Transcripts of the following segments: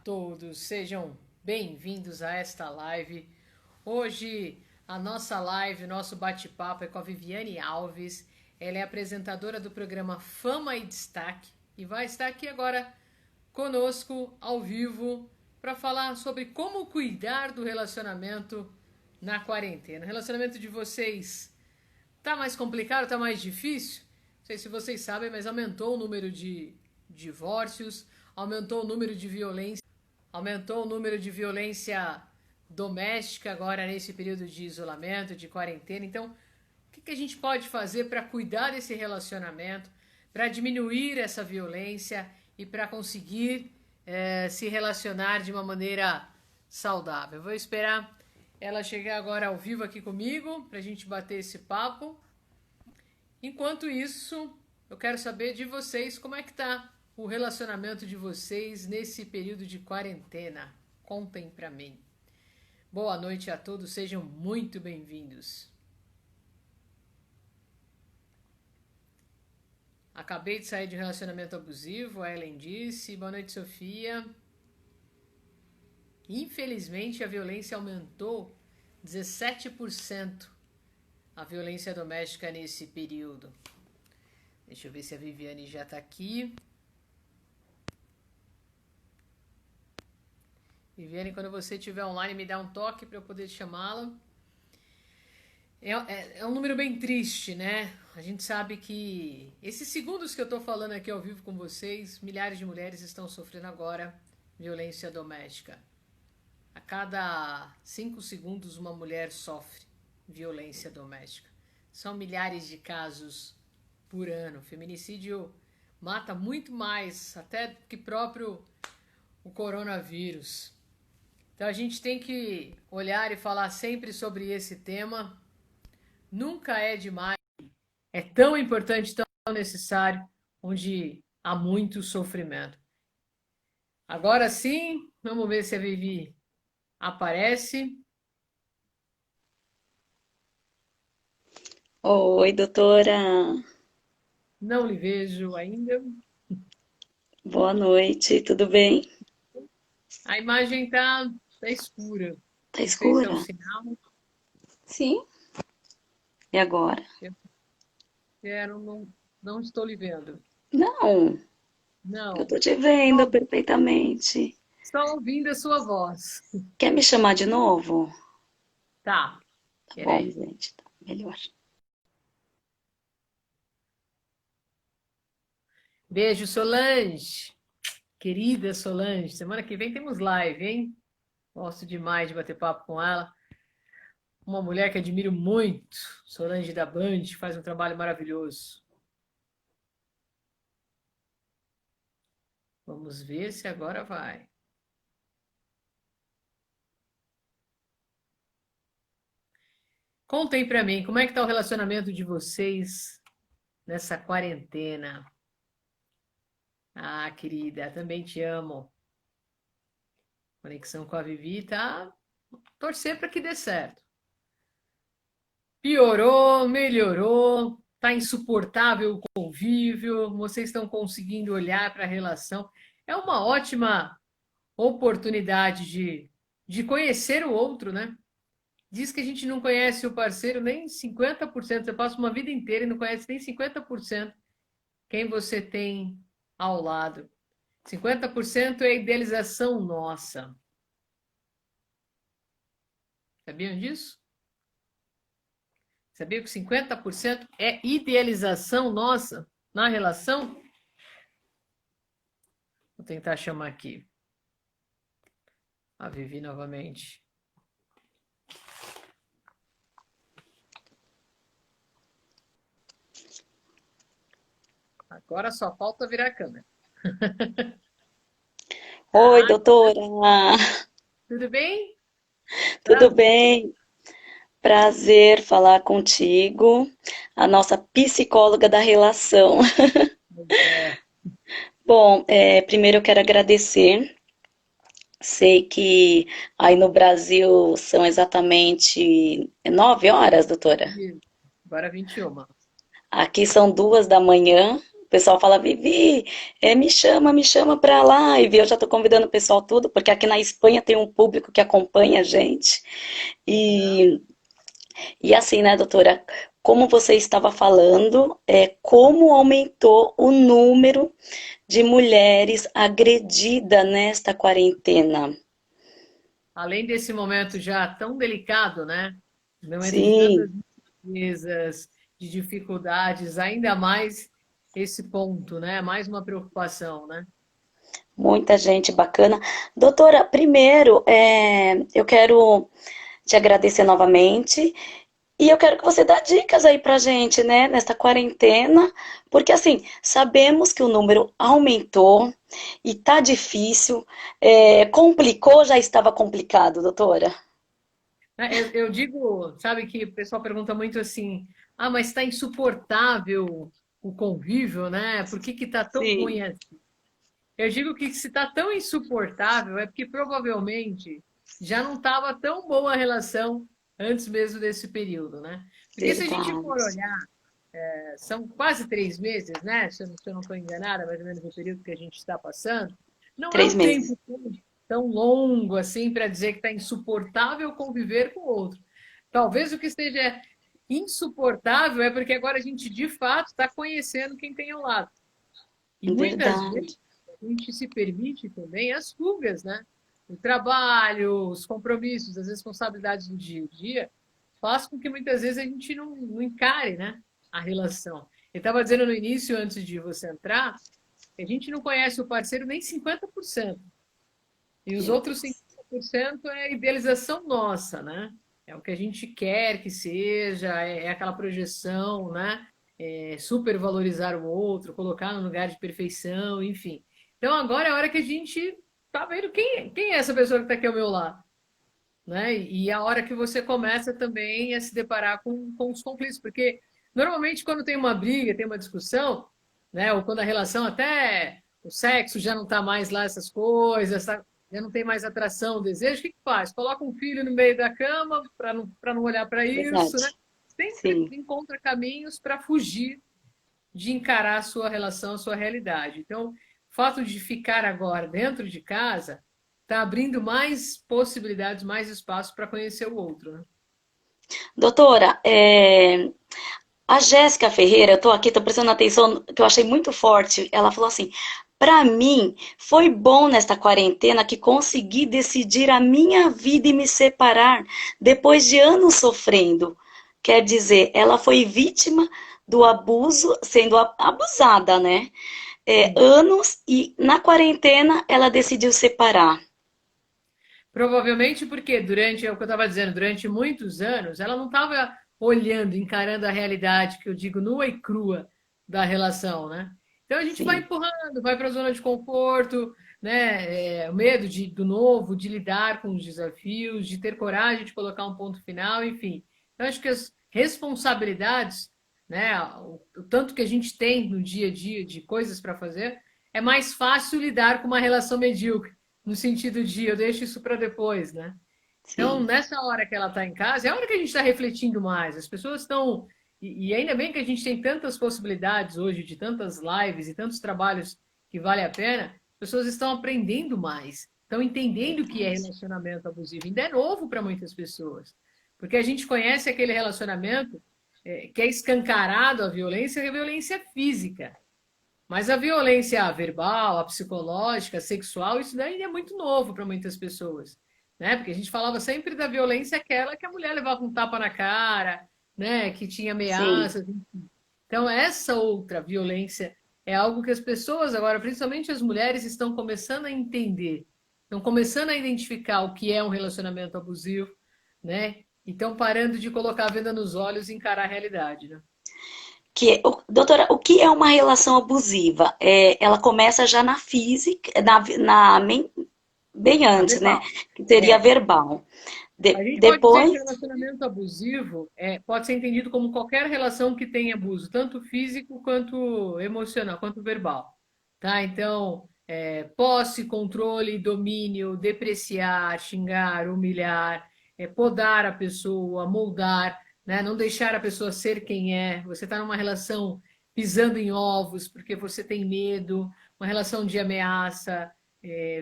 todos, sejam bem-vindos a esta live. Hoje a nossa live, nosso bate-papo é com a Viviane Alves. Ela é apresentadora do programa Fama e Destaque e vai estar aqui agora conosco ao vivo para falar sobre como cuidar do relacionamento na quarentena. O relacionamento de vocês tá mais complicado, tá mais difícil? Não sei se vocês sabem, mas aumentou o número de divórcios, aumentou o número de violência, aumentou o número de violência doméstica agora nesse período de isolamento, de quarentena. Então, o que a gente pode fazer para cuidar desse relacionamento, para diminuir essa violência e para conseguir se relacionar de uma maneira saudável? Vou esperar ela chegar agora ao vivo aqui comigo para a gente bater esse papo. Enquanto isso, eu quero saber de vocês como é que tá o relacionamento de vocês nesse período de quarentena. Contem pra mim. Boa noite a todos, sejam muito bem-vindos. Acabei de sair de um relacionamento abusivo, a Ellen disse. Boa noite, Sofia. Infelizmente, a violência aumentou 17%. A violência doméstica nesse período. Deixa eu ver se a Viviane já tá aqui. Viviane, quando você estiver online, me dá um toque para eu poder chamá-la. É um número bem triste, né? A gente sabe que esses segundos que eu tô falando aqui ao vivo com vocês, milhares de mulheres estão sofrendo agora violência doméstica. A cada 5 segundos, uma mulher sofre violência doméstica. São milhares de casos por ano. O feminicídio mata muito mais, até que próprio o coronavírus. Então a gente tem que olhar e falar sempre sobre esse tema. Nunca é demais. É tão importante, tão necessário, onde há muito sofrimento. Agora sim, vamos ver se a Vivi aparece. Oi, doutora. Não lhe vejo ainda. Boa noite, tudo bem? A imagem tá escura. Tá Não sei se é o escura? sinal. Sim. E agora? Não estou lhe vendo. Não, eu Não. tô te vendo perfeitamente. Estou ouvindo a sua voz. Quer me chamar de novo? Tá, Tá bom, peraí. gente, tá melhor. Beijo, Solange. Querida Solange. Semana que vem temos live, hein? Gosto demais de bater papo com ela. Uma mulher que admiro muito. Solange da Band, faz um trabalho maravilhoso. Vamos ver se agora vai. Contem pra mim, como é que tá o relacionamento de vocês nessa quarentena? Ah, querida, também te amo. Conexão com a Vivi, tá? Torcer para que dê certo. Piorou, melhorou, tá insuportável o convívio, vocês estão conseguindo olhar para a relação. É uma ótima oportunidade de conhecer o outro, né? Diz que a gente não conhece o parceiro nem 50%. Você passa uma vida inteira e não conhece nem 50% quem você tem ao lado. 50% é a idealização nossa. Sabiam disso? Sabia que 50% é idealização nossa na relação? Vou tentar chamar aqui a Vivi novamente. Agora só falta virar a câmera. Oi, Ah, doutora. tudo bem? Tudo Prazer. bem? Prazer falar contigo, a nossa psicóloga da relação. É, Bom, primeiro eu quero agradecer. Sei que aí no Brasil são exatamente 9 horas, doutora. agora 21. Aqui são 2 da manhã, o pessoal fala, Vivi, me chama pra live. Eu já tô convidando o pessoal tudo, porque aqui na Espanha tem um público que acompanha a gente. Legal. E assim, né, doutora, como você estava falando, como aumentou o número de mulheres agredidas nesta quarentena. Além desse momento já tão delicado, né? Um momento de tantas Sim, incertezas, de dificuldades, ainda mais esse ponto, né? Mais uma preocupação, né? muita gente bacana. Doutora, primeiro, eu quero te agradecer novamente e eu quero que você dê dicas aí pra gente, né, nesta quarentena, porque assim, sabemos que o número aumentou e tá difícil, complicou, já estava complicado, doutora. Eu digo, sabe que o pessoal pergunta muito assim, ah, mas está insuportável o convívio, né? Por que que tá tão ruim Sim, assim? Eu digo que se está tão insuportável é porque provavelmente já não estava tão boa a relação antes mesmo desse período, né? Porque se a gente for verdade. olhar, são quase 3 meses, né? Se eu não estou enganada, mais ou menos o período que a gente está passando. Não é Três um meses. tempo tão longo assim para dizer que está insuportável conviver com o outro. Talvez o que esteja insuportável é porque agora a gente de fato está conhecendo quem tem ao lado. E muitas vezes Verdade. a gente se permite também as fugas, né? O trabalho, os compromissos, as responsabilidades do dia a dia, faz com que muitas vezes a gente não encare, né, a relação. Eu estava dizendo no início, antes de você entrar, que a gente não conhece o parceiro nem 50%. E os Meu outros Deus. 50% é idealização nossa, né? É o que a gente quer que seja, é aquela projeção, né? É supervalorizar o outro, colocar no lugar de perfeição, enfim. Então agora é a hora que a gente tá vendo quem é essa pessoa que está aqui ao meu lado, né? E a hora que você começa também a se deparar com os conflitos, porque normalmente quando tem uma briga, tem uma discussão, né? Ou quando a relação até o sexo já não está mais lá essas coisas, já não tem mais atração, desejo, o que que faz? Coloca um filho no meio da cama para não olhar para isso, né? Verdade. Sempre Sim. encontra caminhos para fugir de encarar a sua relação, a sua realidade. Então, o fato de ficar agora dentro de casa está abrindo mais possibilidades, mais espaço para conhecer o outro, né? Doutora, a Jéssica Ferreira, eu tô aqui, tô prestando atenção, que eu achei muito forte. Ela falou assim: para mim, foi bom nesta quarentena que consegui decidir a minha vida e me separar depois de anos sofrendo. Quer dizer, ela foi vítima do abuso, sendo abusada, né? Sim. Anos e na quarentena ela decidiu separar. Provavelmente porque durante, é o que eu estava dizendo, durante muitos anos, ela não estava olhando, encarando a realidade, que eu digo nua e crua da relação, né? Então a gente vai Sim, empurrando, vai para a zona de conforto, né? O medo do novo, de lidar com os desafios, de ter coragem de colocar um ponto final, enfim. Eu acho que as responsabilidades, né? O tanto que a gente tem no dia a dia de coisas para fazer, é mais fácil lidar com uma relação medíocre no sentido de eu deixo isso para depois, né? Então, sim. nessa hora que ela está em casa, é a hora que a gente está refletindo mais. As pessoas estão. E ainda bem que a gente tem tantas possibilidades hoje, de tantas lives e tantos trabalhos que vale a pena, as pessoas estão aprendendo mais, estão entendendo o que é Verdade. relacionamento abusivo. Ainda é novo para muitas pessoas, porque a gente conhece aquele relacionamento que é escancarado a violência, que é a violência física. Mas a violência verbal, a psicológica, a sexual, isso daí é muito novo para muitas pessoas, né? Porque a gente falava sempre da violência aquela que a mulher levava um tapa na cara, né? Que tinha Sim. ameaças. Então, essa outra violência é algo que as pessoas agora, principalmente as mulheres, estão começando a entender, estão começando a identificar o que é um relacionamento abusivo, né? E estão parando de colocar a venda nos olhos e encarar a realidade, né? Doutora, o que é uma relação abusiva? Ela começa já na física, bem A antes, né? verbal. Que seria É. verbal. A gente pode dizer que Depois, relacionamento abusivo pode ser entendido como qualquer relação que tenha abuso, tanto físico quanto emocional, quanto verbal. Tá? Então, posse, controle, domínio, depreciar, xingar, humilhar, podar a pessoa, moldar, né? Não deixar a pessoa ser quem é. Você está numa relação pisando em ovos porque você tem medo, uma relação de ameaça,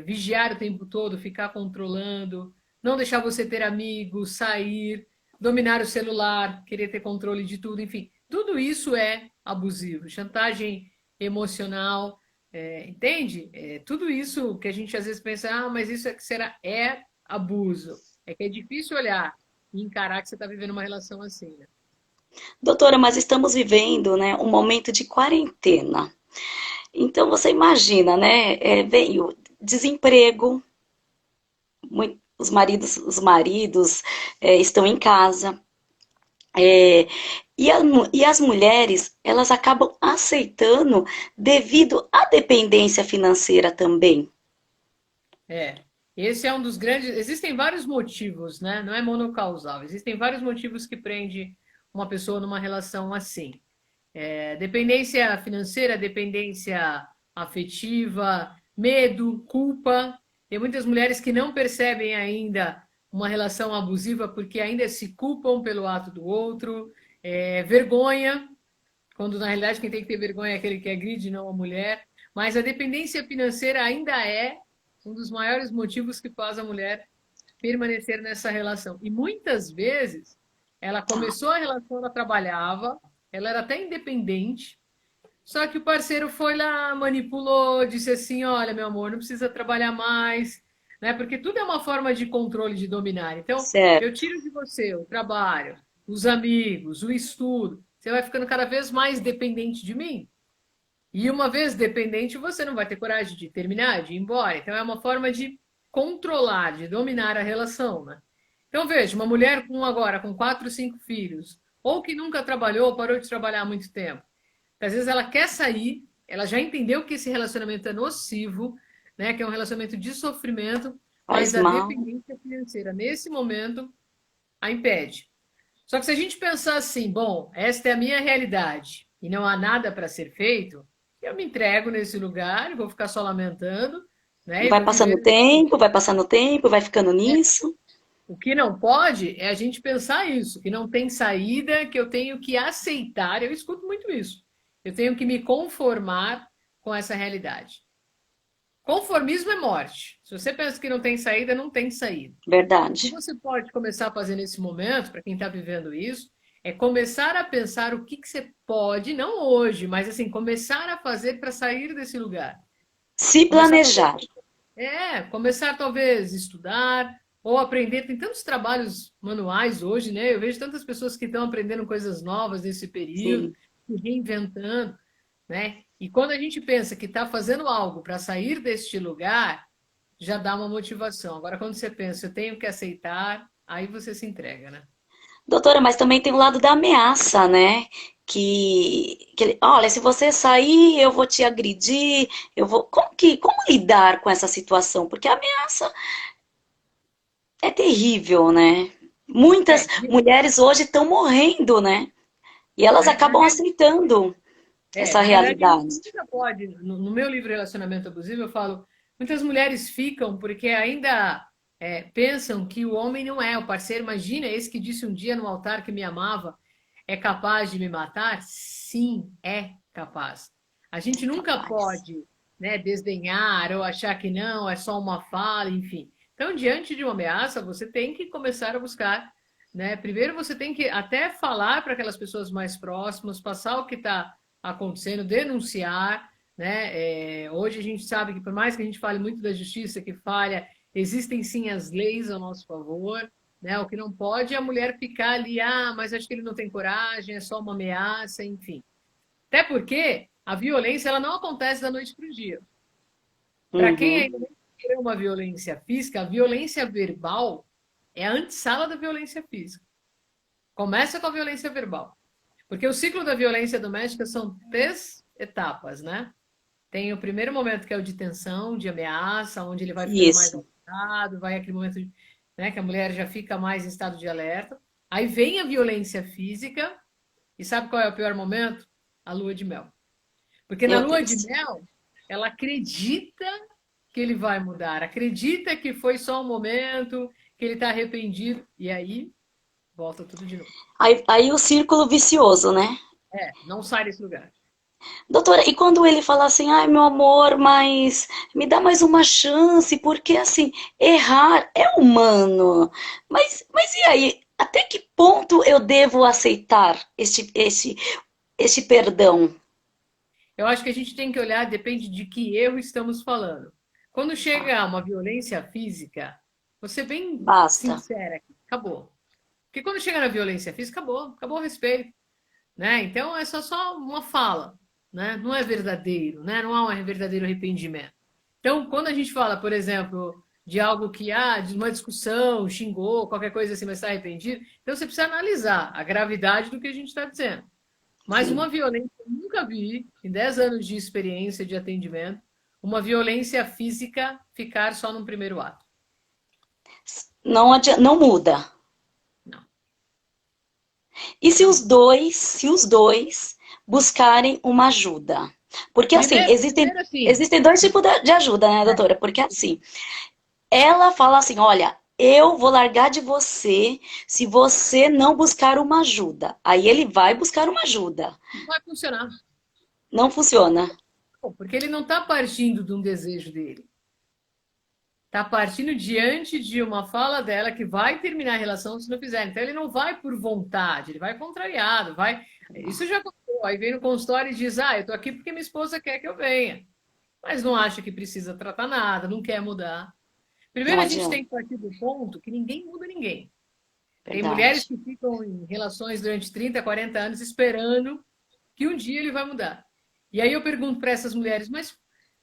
vigiar o tempo todo, ficar controlando, não deixar você ter amigos, sair, dominar o celular, querer ter controle de tudo, enfim, tudo isso é abusivo. Chantagem emocional, entende? Tudo isso que a gente às vezes pensa, ah, mas isso é que será é abuso. É que é difícil olhar e encarar que você está vivendo uma relação assim, né? Doutora, mas estamos vivendo, né, um momento de quarentena. Então você imagina, né? Vem o desemprego, os maridos estão em casa. é, e as mulheres, elas acabam aceitando devido à dependência financeira também. É. Esse é um dos grandes. Existem vários motivos, né? Não é monocausal. Existem vários motivos que prende uma pessoa numa relação assim. Dependência financeira, dependência afetiva, medo, culpa. Tem muitas mulheres que não percebem ainda uma relação abusiva porque ainda se culpam pelo ato do outro. Vergonha, quando na realidade quem tem que ter vergonha é aquele que agride, não a mulher. Mas a dependência financeira ainda é um dos maiores motivos que faz a mulher permanecer nessa relação. E muitas vezes ela começou a relação, ela trabalhava, ela era até independente, só que o parceiro foi lá, manipulou, disse assim: olha, meu amor, não precisa trabalhar mais, né? Porque tudo é uma forma de controle, de dominar. Então, eu Certo. tiro de você o trabalho, os amigos, o estudo. Você vai ficando cada vez mais dependente de mim. E uma vez dependente, você não vai ter coragem de terminar, de ir embora. Então, é uma forma de controlar, de dominar a relação, né? Então, veja, uma mulher com agora com 4, 5 filhos, ou que nunca trabalhou, parou de trabalhar há muito tempo. Às vezes ela quer sair, ela já entendeu que esse relacionamento é nocivo, né, que é um relacionamento de sofrimento, Faz mas a mal. dependência financeira, nesse momento, a impede. Só que se a gente pensar assim, bom, esta é a minha realidade e não há nada para ser feito, eu me entrego nesse lugar e vou ficar só lamentando, né? E vou viver. Vai passando o tempo, vai ficando nisso. O que não pode é a gente pensar isso, que não tem saída, que eu tenho que aceitar. Eu escuto muito isso. Eu tenho que me conformar com essa realidade. Conformismo é morte. Se você pensa que não tem saída, não tem saída. O que Verdade. você pode começar a fazer nesse momento, para quem está vivendo isso, é começar a pensar o que, que você pode, não hoje, mas assim, começar a fazer para sair desse lugar. Se Começar talvez planejar. começar talvez estudar ou aprender. Tem tantos trabalhos manuais hoje, né? Eu vejo tantas pessoas que estão aprendendo coisas novas nesse período, Sim. se reinventando, né? E quando a gente pensa que está fazendo algo para sair deste lugar, já dá uma motivação. Agora, quando você pensa, eu tenho que aceitar, aí você se entrega, né? Doutora, mas também tem o lado da ameaça, né? Olha, se você sair, eu vou te agredir, eu vou. Como lidar com essa situação? Porque a ameaça é terrível, né? Muitas É, mulheres hoje estão morrendo, né? E elas acabam aceitando essa Na realidade, a gente realidade. nunca pode. No meu livro Relacionamento Abusivo, eu falo, muitas mulheres ficam porque ainda pensam que o homem não é o parceiro. Imagina, esse que disse um dia no altar que me amava, é capaz de me matar? Sim, é capaz. A gente nunca Capaz. pode, né, desdenhar ou achar que não, é só uma fala, enfim. Então, diante de uma ameaça, você tem que começar a buscar, né? Primeiro, você tem que até falar para aquelas pessoas mais próximas, passar o que está acontecendo, denunciar, né? Hoje a gente sabe que por mais que a gente fale muito da justiça que falha, existem sim as leis ao nosso favor, né? O que não pode é a mulher ficar ali, ah, mas acho que ele não tem coragem, é só uma ameaça, enfim. Até porque a violência ela não acontece da noite para o dia. Para quem Uhum. ainda não sofreu uma violência física, a violência verbal é a antessala da violência física. Começa com a violência verbal. Porque o ciclo da violência doméstica são 3 etapas, né? Tem o primeiro momento que é o de tensão, de ameaça, onde ele vai ficando mais Isso. alterado, vai aquele momento, né, que a mulher já fica mais em estado de alerta. Aí vem a violência física, e sabe qual é o pior momento? A lua de mel. Porque na Meu lua de Deus. mel, ela acredita que ele vai mudar, acredita que foi só um momento, que ele está arrependido, e aí volta tudo de novo. Aí o círculo vicioso, né? Não sai desse lugar. Doutora, e quando ele fala assim, ai meu amor, mas me dá mais uma chance, porque assim, errar é humano. Mas e aí? Até que ponto eu devo aceitar este perdão? Eu acho que a gente tem que olhar, depende de que erro estamos falando. Quando Tá, chega uma violência física, vou ser bem basta. sincera aqui, acabou. Porque quando chega na violência física, acabou o respeito, né? Então é só uma fala, né? Não é verdadeiro, né? Não há um verdadeiro arrependimento. Então, quando a gente fala, por exemplo, de algo que de uma discussão, xingou, qualquer coisa assim, mas está arrependido, então você precisa analisar a gravidade do que a gente está dizendo. Mas uma Sim. violência, eu nunca vi, em 10 anos de experiência de atendimento, uma violência física ficar só num primeiro ato. Não muda. Não, E não. se os dois buscarem uma ajuda? Porque assim, Primeiro assim, existem dois tipos de ajuda, né, é, doutora? Porque assim, ela fala assim: olha, eu vou largar de você se você não buscar uma ajuda. Aí ele vai buscar uma ajuda. não vai funcionar. Não funciona. Porque ele não está partindo de um desejo dele. Está partindo diante de uma fala dela que vai terminar a relação se não fizer. Então ele não vai por vontade, ele vai contrariado, vai. Isso já aconteceu. Aí vem no consultório e diz: eu estou aqui porque minha esposa quer que eu venha. Mas não acha que precisa tratar nada, não quer mudar. Não Primeiro a gente adianta. tem que partir do ponto que ninguém muda ninguém. Tem mulheres Verdade. que ficam em relações durante 30, 40 anos esperando que um dia ele vai mudar. E aí eu pergunto para essas mulheres, mas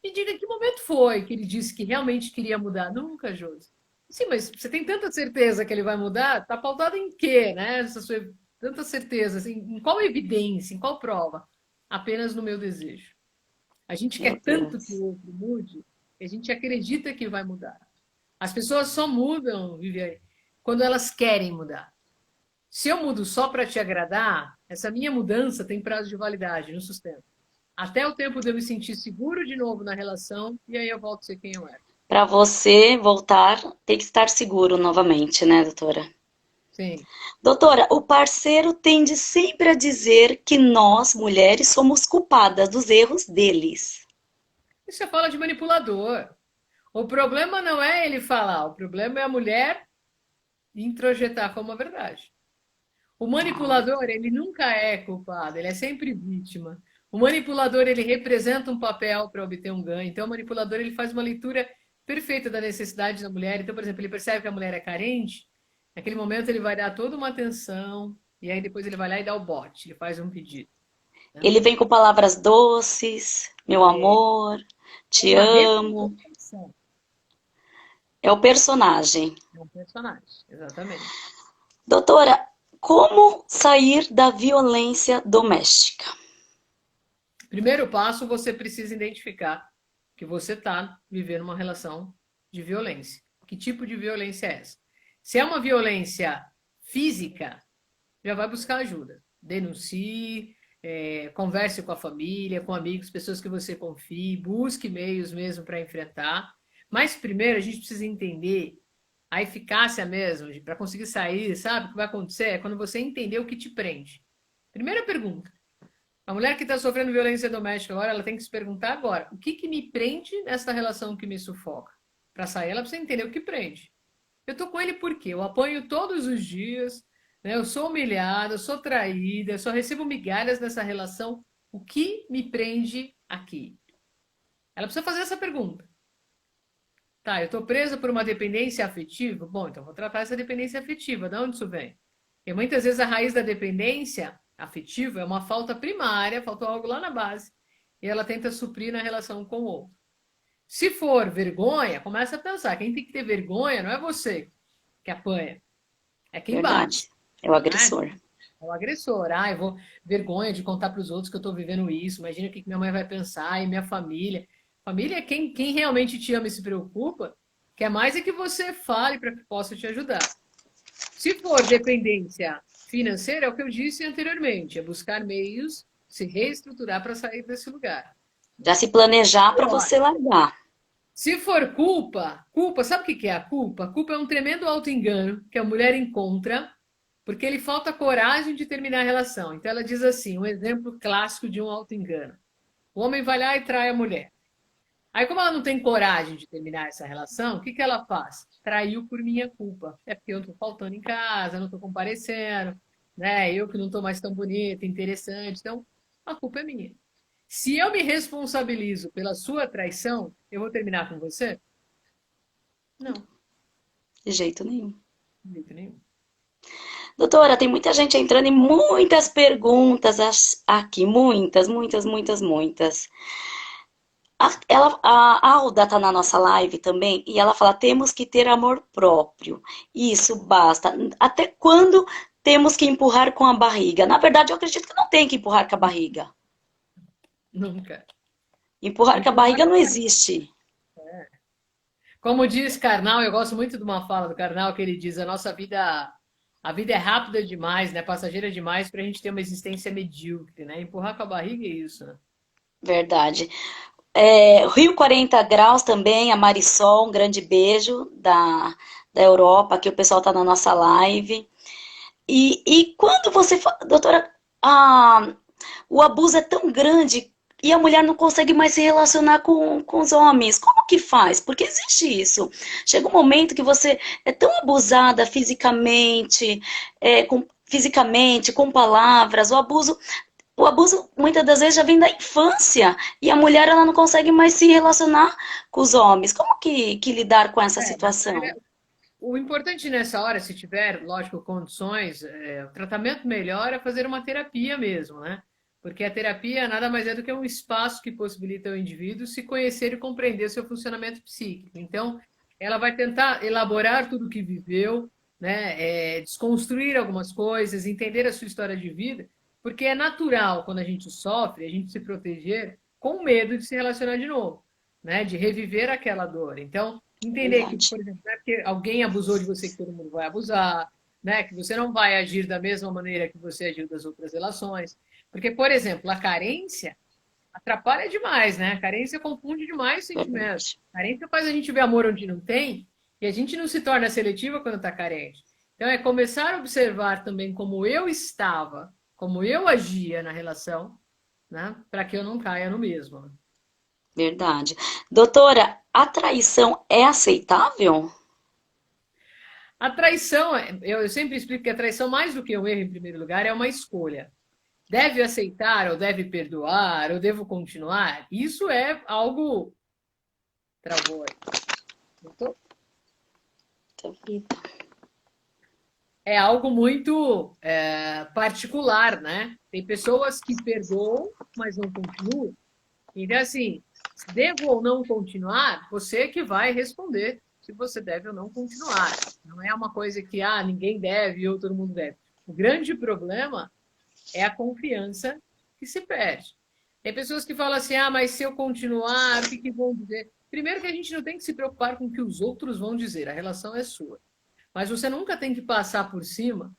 me diga que momento foi que ele disse que realmente queria mudar? Nunca, Josi. Sim, mas você tem tanta certeza que ele vai mudar? Está pautado em quê, né? Essa sua tanta certeza, assim, em qual evidência, em qual prova? Apenas no meu desejo. A gente Meu quer tanto que Deus. o outro mude que a gente acredita que vai mudar. As pessoas só mudam, Viviane, quando elas querem mudar. Se eu mudo só para te agradar, essa minha mudança tem prazo de validade, não sustento. Até o tempo de eu me sentir seguro de novo na relação, e aí eu volto a ser quem eu era. Para você voltar, tem que estar seguro novamente, né, doutora? Sim. Doutora, o parceiro tende sempre a dizer que nós, mulheres, somos culpadas dos erros deles. Isso você fala de manipulador. O problema não é ele falar, o problema é a mulher introjetar como a verdade. O Ah, manipulador, ele nunca é culpado, ele é sempre vítima. O manipulador, ele representa um papel para obter um ganho. Então, o manipulador, ele faz uma leitura perfeita da necessidade da mulher. Então, por exemplo, ele percebe que a mulher é carente, naquele momento ele vai dar toda uma atenção, e aí depois ele vai lá e dá o bote, ele faz um pedido. Né? ele vem com palavras doces, meu É amor, te uma amo. representação, É o personagem. é um personagem, exatamente. Doutora, como sair da violência doméstica? Primeiro passo, você precisa identificar que você está vivendo uma relação de violência. Que tipo de violência é essa? Se é uma violência física, já vai buscar ajuda. Denuncie, converse com a família, com amigos, pessoas que você confie, busque meios mesmo para enfrentar. Mas primeiro a gente precisa entender a eficácia mesmo, para conseguir sair, sabe? O que vai acontecer é quando você entender o que te prende. Primeira pergunta: a mulher que está sofrendo violência doméstica agora, ela tem que se perguntar agora, o que me prende nessa relação que me sufoca? Para sair, ela precisa entender o que prende. Eu tô com ele porque eu apanho todos os dias, né? Eu sou humilhada, eu sou traída, eu só recebo migalhas nessa relação. O que me prende aqui? Ela precisa fazer essa pergunta. Tá, eu estou presa por uma dependência afetiva? Bom, então vou tratar essa dependência afetiva. De onde isso vem? E muitas vezes a raiz da dependência afetiva é uma falta primária, faltou algo lá na base, e ela tenta suprir na relação com o outro. Se for vergonha, começa a pensar, quem tem que ter vergonha não é você que apanha, é quem Verdade. bate. É o Né? agressor. É o agressor. Eu vou vergonha de contar para os outros que eu estou vivendo isso. Imagina o que minha mãe vai pensar e minha família. Família é quem realmente te ama e se preocupa, quer mais é que você fale para que possa te ajudar. Se for dependência financeira, é o que eu disse anteriormente, é buscar meios, se reestruturar para sair desse lugar. Já se planejar para Agora, você largar. se for culpa, sabe o que é a culpa? A culpa é um tremendo auto-engano que a mulher encontra porque lhe falta coragem de terminar a relação. Então ela diz assim, um exemplo clássico de um auto-engano. O homem vai lá e trai a mulher. Aí, como ela não tem coragem de terminar essa relação, o que que ela faz? Traiu por minha culpa. É porque eu estou faltando em casa, não estou comparecendo, né? Eu que não estou mais tão bonita, interessante. Então, a culpa é minha. Se eu me responsabilizo pela sua traição, eu vou terminar com você? Não, De jeito nenhum. de jeito nenhum. Doutora, tem muita gente entrando em muitas perguntas aqui, muitas, muitas, muitas, muitas. A Alda tá na nossa live também e ela fala: temos que ter amor próprio. Isso basta. Até quando temos que empurrar com a barriga? Na verdade, eu acredito que não tem que empurrar com a barriga. Nunca. Empurrar com a Empurrar barriga com não a barriga. existe. Como diz Karnal, eu gosto muito de uma fala do Karnal que ele diz: a vida é rápida demais, né? Passageira demais para a gente ter uma existência medíocre, né? Empurrar com a barriga é isso, né? Verdade. Rio 40 graus também, a Marisol, um grande beijo da Europa, que o pessoal tá na nossa live. E quando você fala, doutora, o abuso é tão grande e a mulher não consegue mais se relacionar com os homens. Como que faz? Porque existe isso. Chega um momento que você é tão abusada fisicamente, com palavras, o abuso muitas das vezes já vem da infância e a mulher ela não consegue mais se relacionar com os homens. Como que lidar com essa situação? O importante nessa hora, se tiver, lógico, condições, o tratamento melhor é fazer uma terapia mesmo, né? Porque a terapia nada mais é do que um espaço que possibilita ao indivíduo se conhecer e compreender seu funcionamento psíquico. Então, ela vai tentar elaborar tudo o que viveu, né? Desconstruir algumas coisas, entender a sua história de vida, porque é natural, quando a gente sofre, a gente se proteger com medo de se relacionar de novo, né? De reviver aquela dor. Então, entender que, Verdade. por exemplo, não é porque alguém abusou de você que todo mundo vai abusar, né? Que você não vai agir da mesma maneira que você agiu das outras relações. Porque, por exemplo, a carência atrapalha demais, né? A carência confunde demais o sentimento. Verdade. A carência faz a gente ver amor onde não tem e a gente não se torna seletiva quando está carente. Então, é começar a observar também como eu estava, como eu agia na relação, né? Para que eu não caia no mesmo. Né? Verdade. Doutora, a traição é aceitável? A traição, eu sempre explico que a traição, mais do que um erro em primeiro lugar, é uma escolha. Deve aceitar, ou deve perdoar, ou devo continuar? Isso é algo. Travou aí. Voltou? É algo muito particular, né? Tem pessoas que perdoam, mas não continuam. Então, assim, devo ou não continuar, você que vai responder se você deve ou não continuar. Não é uma coisa que ninguém deve ou todo mundo deve. O grande problema é a confiança que se perde. Tem pessoas que falam assim: mas se eu continuar, o que, que vão dizer? Primeiro, que a gente não tem que se preocupar com o que os outros vão dizer, a relação é sua. Mas você nunca tem que passar por cima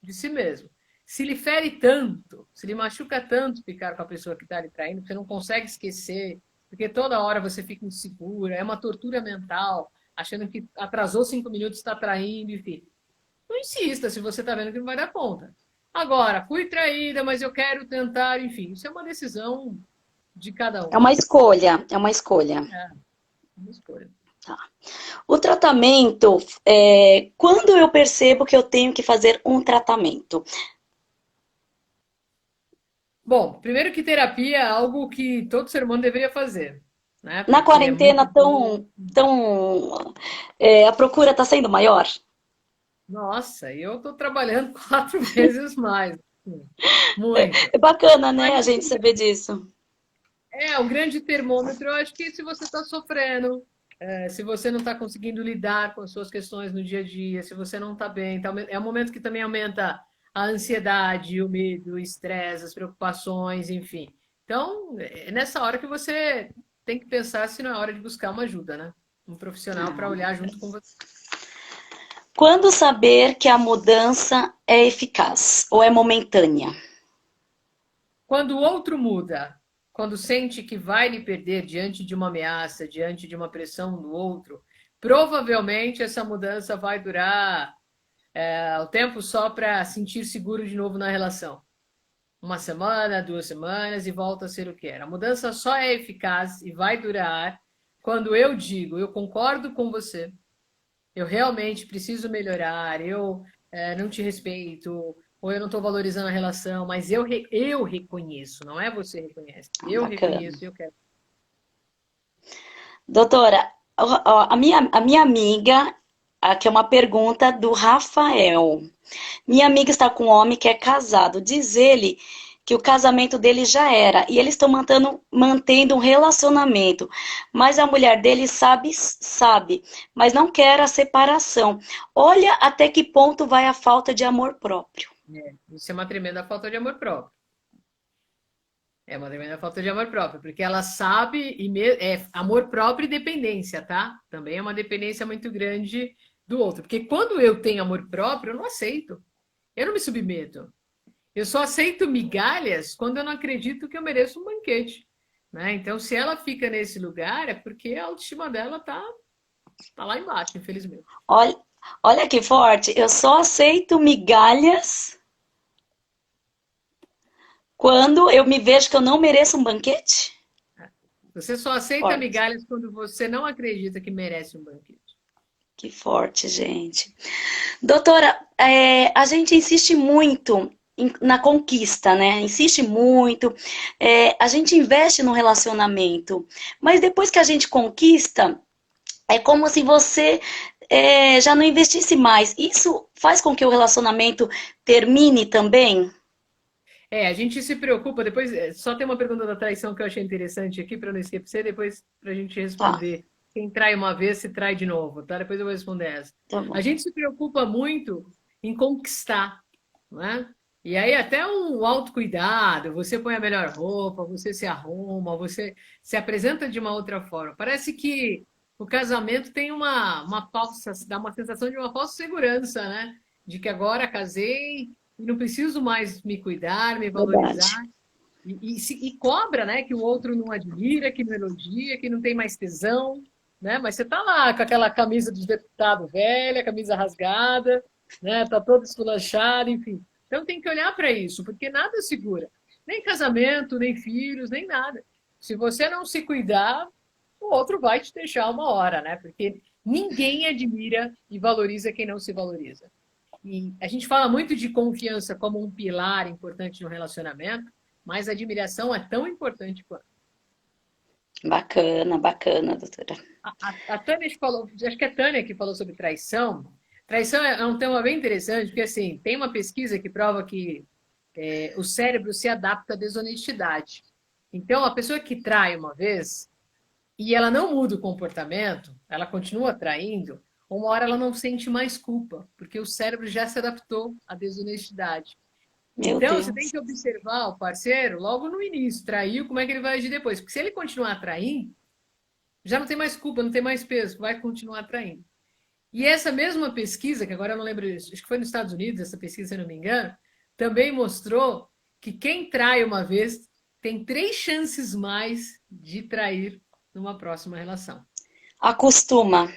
de si mesmo. Se lhe fere tanto, se lhe machuca tanto ficar com a pessoa que está lhe traindo, você não consegue esquecer, porque toda hora você fica insegura, é uma tortura mental, achando que atrasou 5 minutos, está traindo, enfim. Não insista se você está vendo que não vai dar conta. Agora, fui traída, mas eu quero tentar, enfim, isso é uma decisão de cada É um. uma escolha, é uma escolha. É uma escolha. Tá. O tratamento, quando eu percebo que eu tenho que fazer um tratamento? Bom, primeiro que terapia é algo que todo ser humano deveria fazer, né? Na Porque é muito quarentena, bom. a procura está sendo maior? Nossa, eu estou trabalhando 4 vezes mais. Muito. É bacana, né, Mas a gente saber disso. o grande termômetro, eu acho que se você está sofrendo, se você não está conseguindo lidar com as suas questões no dia a dia, se você não está bem, é um momento que também aumenta a ansiedade, o medo, o estresse, as preocupações, enfim. Então, é nessa hora que você tem que pensar se não é hora de buscar uma ajuda, né? Um profissional para olhar junto com você. Quando saber que a mudança é eficaz ou é momentânea? Quando o outro muda, quando sente que vai lhe perder diante de uma ameaça, diante de uma pressão do outro, provavelmente essa mudança vai durar o tempo só para sentir seguro de novo na relação. uma semana, 2 semanas e volta a ser o que era. A mudança só é eficaz e vai durar quando eu digo, eu concordo com você, eu realmente preciso melhorar, eu não te respeito, ou eu não estou valorizando a relação, mas eu reconheço, não é você reconhece, Ah, eu bacana. reconheço, eu quero. Doutora, a minha amiga, aqui é uma pergunta do Rafael. Minha amiga está com um homem que é casado. Diz ele que o casamento dele já era e eles estão mantendo um relacionamento. Mas a mulher dele sabe, mas não quer a separação. Olha até que ponto vai a falta de amor próprio. Isso é uma tremenda falta de amor próprio. É uma tremenda falta de amor próprio, porque ela sabe, é amor próprio e dependência, tá? Também é uma dependência muito grande do outro. Porque quando eu tenho amor próprio, eu não aceito. Eu não me submeto. Eu só aceito migalhas quando eu não acredito que eu mereço um banquete. Né? Então, se ela fica nesse lugar, é porque a autoestima dela tá lá embaixo, infelizmente. Olha, olha que forte. Eu só aceito migalhas quando eu me vejo que eu não mereço um banquete. Você só aceita Forte. migalhas quando você não acredita que merece um banquete. Que forte, gente. Doutora, a gente insiste muito na conquista, né? Insiste muito, a gente investe no relacionamento, mas depois que a gente conquista, é como se você já não investisse mais. Isso faz com que o relacionamento termine também? A gente se preocupa, depois, só tem uma pergunta da traição que eu achei interessante aqui, para não esquecer, depois para a gente Tá, responder. Quem trai uma vez, se trai de novo, tá? Depois eu vou responder essa. tá A bom. gente se preocupa muito em conquistar, né? E aí até um autocuidado, você põe a melhor roupa, você se arruma, você se apresenta de uma outra forma. Parece que o casamento tem uma falsa, dá uma sensação de uma falsa segurança, né? De que agora casei, e não preciso mais me cuidar, me Verdade. valorizar. E cobra, né? Que o outro não admira, que não elogia, que não tem mais tesão, né? Mas você tá lá com aquela camisa de deputado velha, camisa rasgada, né? Tá todo esculachado, enfim. Então tem que olhar para isso, porque nada segura. Nem casamento, nem filhos, nem nada. Se você não se cuidar, o outro vai te deixar uma hora, né? Porque ninguém admira e valoriza quem não se valoriza. E a gente fala muito de confiança como um pilar importante no relacionamento, mas a admiração é tão importante quanto. Bacana, bacana, doutora. A Tânia falou, acho que é a Tânia que falou sobre traição. Traição é um tema bem interessante, porque assim, tem uma pesquisa que prova que o cérebro se adapta à desonestidade. Então, a pessoa que trai uma vez e ela não muda o comportamento, ela continua traindo, uma hora ela não sente mais culpa, porque o cérebro já se adaptou à desonestidade. Meu Então, você tem Deus. que observar o parceiro logo no início, traiu, como é que ele vai agir depois. Porque se ele continuar traindo, já não tem mais culpa, não tem mais peso, vai continuar traindo. E essa mesma pesquisa, que agora eu não lembro, acho que foi nos Estados Unidos, essa pesquisa, se eu não me engano, também mostrou que quem trai uma vez tem 3 chances mais de trair numa próxima relação. Acostuma.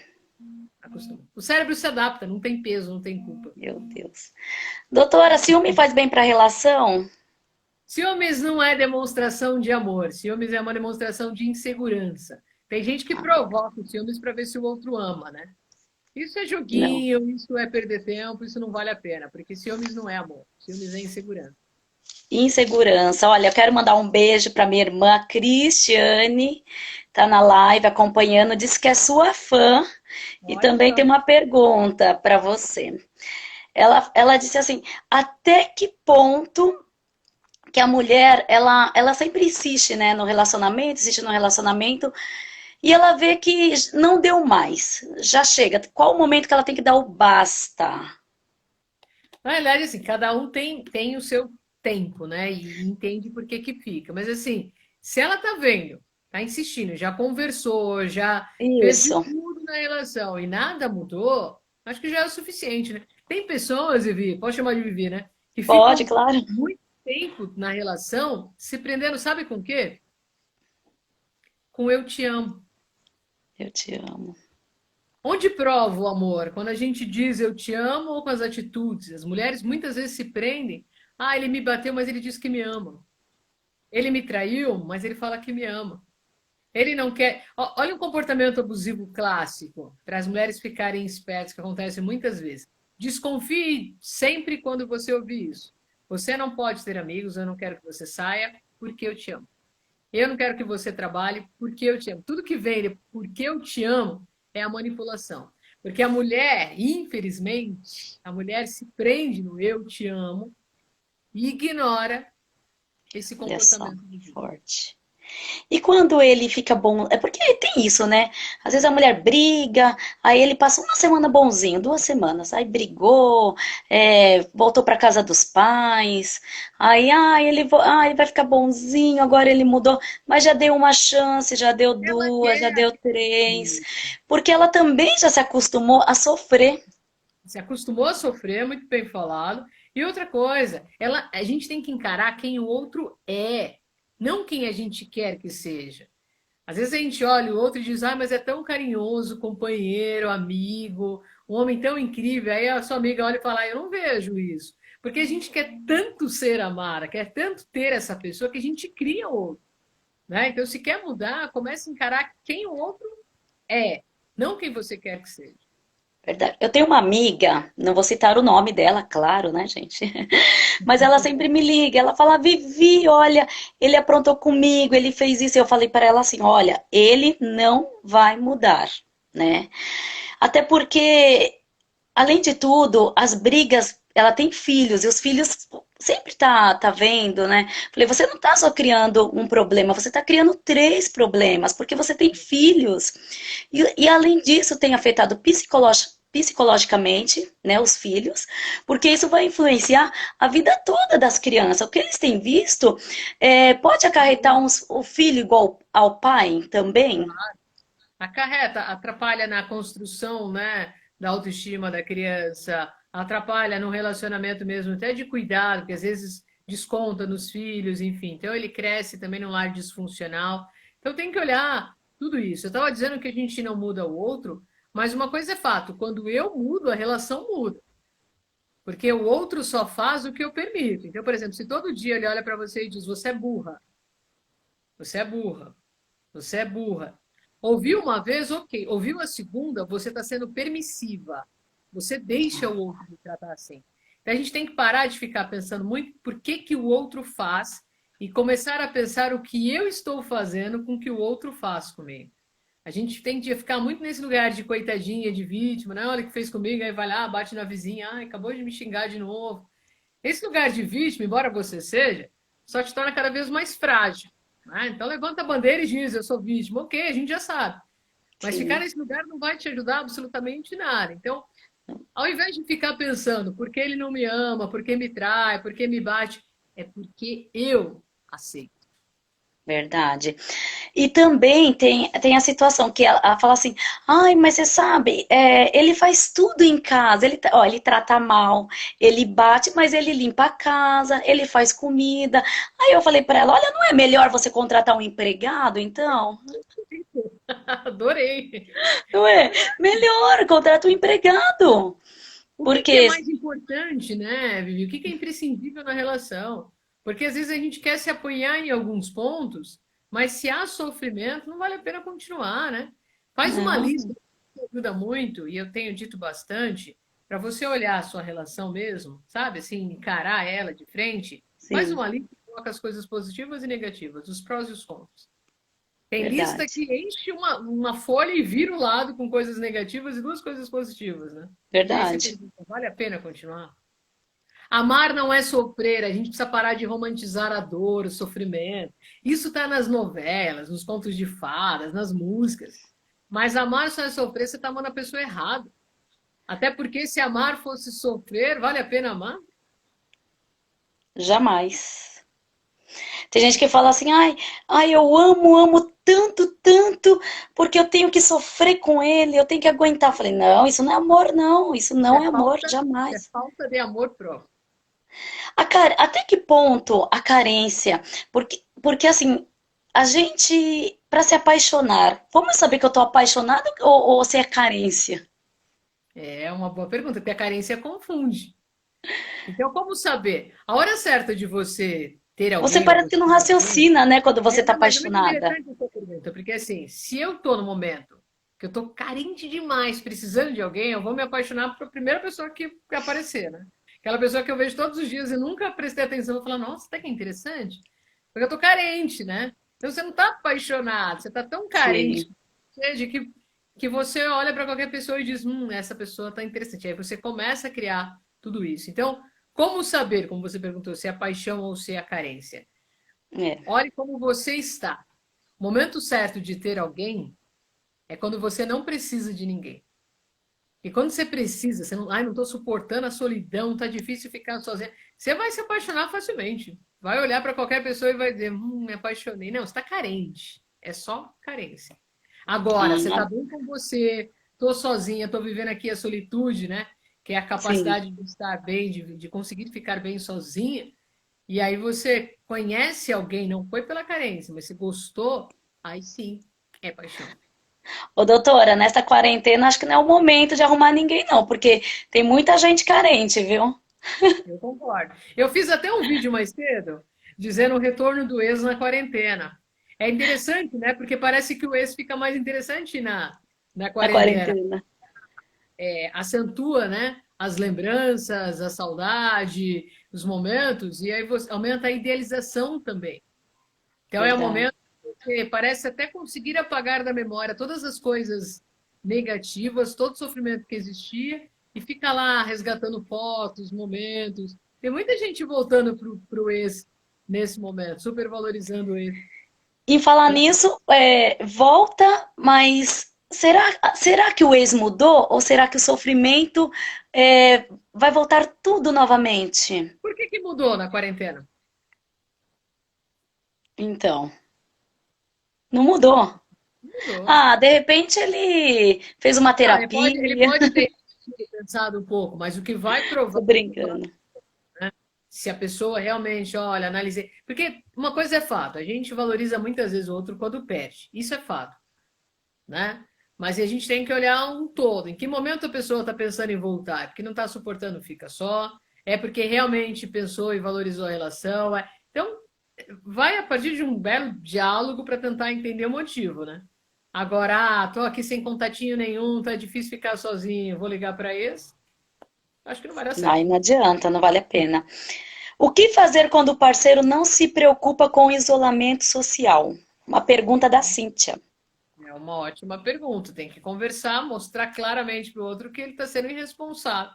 Acostuma. O cérebro se adapta, não tem peso, não tem culpa. Meu Deus. Doutora, ciúme faz bem para a relação? Ciúmes não é demonstração de amor, ciúmes é uma demonstração de insegurança. Tem gente que Ah, provoca os ciúmes para ver se o outro ama, né? Isso é não. joguinho, isso é perder tempo, isso não vale a pena, porque ciúmes não é amor, ciúmes é insegurança. Insegurança. Olha, eu quero mandar um beijo para minha irmã Cristiane, tá na live acompanhando, disse que é sua fã e Olha também só. tem uma pergunta para você. Ela disse assim: até que ponto que a mulher ela sempre insiste, né, no relacionamento, insiste no relacionamento e ela vê que não deu mais, já chega. Qual o momento que ela tem que dar o basta? Na realidade, assim, cada um tem o seu tempo, né? E entende por que que fica. Mas assim, se ela tá vendo, tá insistindo, já conversou, já fez de Isso. tudo na relação e nada mudou, acho que já é o suficiente, né? Tem pessoas, Vivi, pode chamar de Vivi, né? Que Pode, ficam claro. muito tempo na relação se prendendo, sabe com o quê? Com eu te amo. Eu te amo. Onde prova o amor? Quando a gente diz eu te amo ou com as atitudes? As mulheres muitas vezes se prendem Ah, ele me bateu, mas ele disse que me ama. Ele me traiu, mas ele fala que me ama. Ele não quer. Olha um comportamento abusivo clássico para as mulheres ficarem espertas, que acontece muitas vezes. Desconfie sempre quando você ouvir isso. Você não pode ter amigos, eu não quero que você saia porque eu te amo. Eu não quero que você trabalhe porque eu te amo. Tudo que vem de porque eu te amo é a manipulação. Porque a mulher, infelizmente, a mulher se prende no eu te amo e ignora esse Olha só, comportamento abusivo. forte. E quando ele fica bom, é porque tem isso, né? Às vezes a mulher briga, aí ele passa uma semana bonzinho, 2 semanas, aí brigou, voltou para casa dos pais, aí ele vai ficar bonzinho, agora ele mudou, mas já deu uma chance, já deu Ela duas, já quer deu três, aquilo. porque ela também já se acostumou a sofrer. Se acostumou a sofrer, muito bem falado. E outra coisa, a gente tem que encarar quem o outro é, não quem a gente quer que seja. Às vezes a gente olha o outro e diz, ah, mas é tão carinhoso, companheiro, amigo, um homem tão incrível. Aí a sua amiga olha e fala, ah, eu não vejo isso. Porque a gente quer tanto ser amada, quer tanto ter essa pessoa que a gente cria outro. Né? Então, se quer mudar, comece a encarar quem o outro é, não quem você quer que seja. Verdade. Eu tenho uma amiga, não vou citar o nome dela, claro, né, gente? Mas ela sempre me liga, ela fala, Vivi, olha, ele aprontou comigo, ele fez isso. Eu falei para ela assim, olha, ele não vai mudar, né? Até porque, além de tudo, as brigas, ela tem filhos, e os filhos sempre tá vendo, né? Falei, você não tá só criando um problema, você tá criando três problemas, porque você tem filhos. E além disso, tem afetado psicologicamente, né, os filhos, porque isso vai influenciar a vida toda das crianças. O que eles têm visto pode acarretar o filho igual ao pai também. Acarreta, atrapalha na construção, né, da autoestima da criança, atrapalha no relacionamento mesmo, até de cuidado, que às vezes desconta nos filhos, enfim. Então ele cresce também num lar disfuncional. Então tem que olhar tudo isso. Eu estava dizendo que a gente não muda o outro, mas uma coisa é fato, quando eu mudo, a relação muda. Porque o outro só faz o que eu permito. Então, por exemplo, se todo dia ele olha para você e diz: "Você é burra, você é burra, você é burra". Ouviu uma vez, ok. Ouviu a segunda, você está sendo permissiva. Você deixa o outro me tratar assim. Então a gente tem que parar de ficar pensando muito por que, que o outro faz e começar a pensar o que eu estou fazendo com o que o outro faz comigo. A gente tem que ficar muito nesse lugar de coitadinha, de vítima, né? Olha o que fez comigo, aí vai lá, bate na vizinha, ai, acabou de me xingar de novo. Esse lugar de vítima, embora você seja, só te torna cada vez mais frágil. Né? Então levanta a bandeira e diz, eu sou vítima. Ok, a gente já sabe. Mas ficar Sim, nesse lugar não vai te ajudar absolutamente nada. Então, ao invés de ficar pensando por que ele não me ama, por que me trai, por que me bate, é porque eu aceito. verdade. E também tem a situação que ela fala assim, ai, mas você sabe, ele faz tudo em casa, ele trata mal, ele bate, mas ele limpa a casa, ele faz comida. Aí eu falei pra ela, olha, não é melhor você contratar um empregado, então? Adorei. Não é? Melhor, contrata um empregado. O que é Porque, mais importante, né, Vivi? O que é imprescindível na relação? Porque às vezes a gente quer se apoiar em alguns pontos, mas se há sofrimento, não vale a pena continuar, né? Faz uma não, lista que ajuda muito, e eu tenho dito bastante, para você olhar a sua relação mesmo, sabe? Assim, encarar ela de frente. Faz sim, uma lista e coloca as coisas positivas e negativas, os prós e os contras. Tem lista verdade, que enche uma folha e vira o lado com coisas negativas e duas coisas positivas, né? E aí você verdade. pergunta, vale a pena continuar? Amar não é sofrer, a gente precisa parar de romantizar a dor, o sofrimento. Isso está nas novelas, nos contos de fadas, nas músicas. Mas amar só é sofrer, você está amando a pessoa errada. Até porque se amar fosse sofrer, vale a pena amar? Jamais. Tem gente que fala assim, ai, eu amo tanto, tanto, porque eu tenho que sofrer com ele, eu tenho que aguentar. Eu falei, não, isso não é amor, não, isso não é amor, Isso é jamais. falta de amor próprio. Até que ponto a carência? Porque assim, a gente, para se apaixonar, vamos saber que eu tô apaixonada ou se é carência? É uma boa pergunta, porque a carência confunde. Então, como saber? A hora certa de você ter Você alguém ou parece que não gostar de alguém. raciocina, né, quando você É, tá não, mas é muito apaixonada. interessante essa pergunta, porque assim, se eu tô no momento que eu tô carente demais, precisando de alguém, eu vou me apaixonar por primeira pessoa que aparecer, né? Aquela pessoa que eu vejo todos os dias e nunca prestei atenção, eu vou falar, nossa, até que interessante. Porque eu tô carente, né? Então você não tá apaixonado, você tá tão carente Sim, de que você olha para qualquer pessoa e diz, essa pessoa tá interessante. Aí você começa a criar tudo isso. Então, como saber, como você perguntou, se é a paixão ou se é a carência? é, Olhe como você está. O momento certo de ter alguém é quando você não precisa de ninguém. E quando você precisa, você não, ai, não estou suportando a solidão, tá difícil ficar sozinha. Você vai se apaixonar facilmente. Vai olhar para qualquer pessoa e vai dizer, me apaixonei. Não, você está carente. É só carência. Agora, você está ah, bem com você, estou sozinha, estou vivendo aqui a solitude, né? Que é a sim. capacidade de estar bem, de conseguir ficar bem sozinha. E aí você conhece alguém, não foi pela carência, mas se gostou, aí sim é paixão. Ô, doutora, nesta quarentena acho que não é o momento de arrumar ninguém, não, porque tem muita gente carente, viu? Eu concordo. Eu fiz até um vídeo mais cedo dizendo o retorno do ex na quarentena. É interessante, né? Porque parece que o ex fica mais interessante na Na quarentena. quarentena. É, acentua, né? As lembranças, a saudade, os momentos, e aí você aumenta a idealização também. Então é o Verdade. momento que você parece até conseguir apagar da memória todas as coisas negativas, todo o sofrimento que existia, e fica lá resgatando fotos, momentos. Tem muita gente voltando pro ex nesse momento, supervalorizando o ex. Em falar Então, nisso, volta, mas será que o ex mudou? Ou será que o sofrimento vai voltar tudo novamente? por que que mudou na quarentena? Então, não mudou. Mudou. Ah, de repente ele fez uma Não, ele terapia. pode ter pensado um pouco, mas o que vai provar Tô brincando. se a pessoa realmente, olha, analisei. Porque uma coisa é fato, a gente valoriza muitas vezes o outro quando perde. Isso é fato, né? Mas a gente tem que olhar um todo. Em que momento a pessoa está pensando em voltar? Porque não está suportando, fica só. É porque realmente pensou e valorizou a relação. Então, vai a partir de um belo diálogo para tentar entender o motivo, né? Agora, tô aqui sem contatinho nenhum, tá difícil ficar sozinho, vou ligar para esse. Acho que não vai dar Aí certo. não adianta, não vale a pena. O que fazer quando o parceiro não se preocupa com o isolamento social? Uma pergunta da Cíntia. É uma ótima pergunta. Tem que conversar, mostrar claramente para o outro que ele está sendo irresponsável,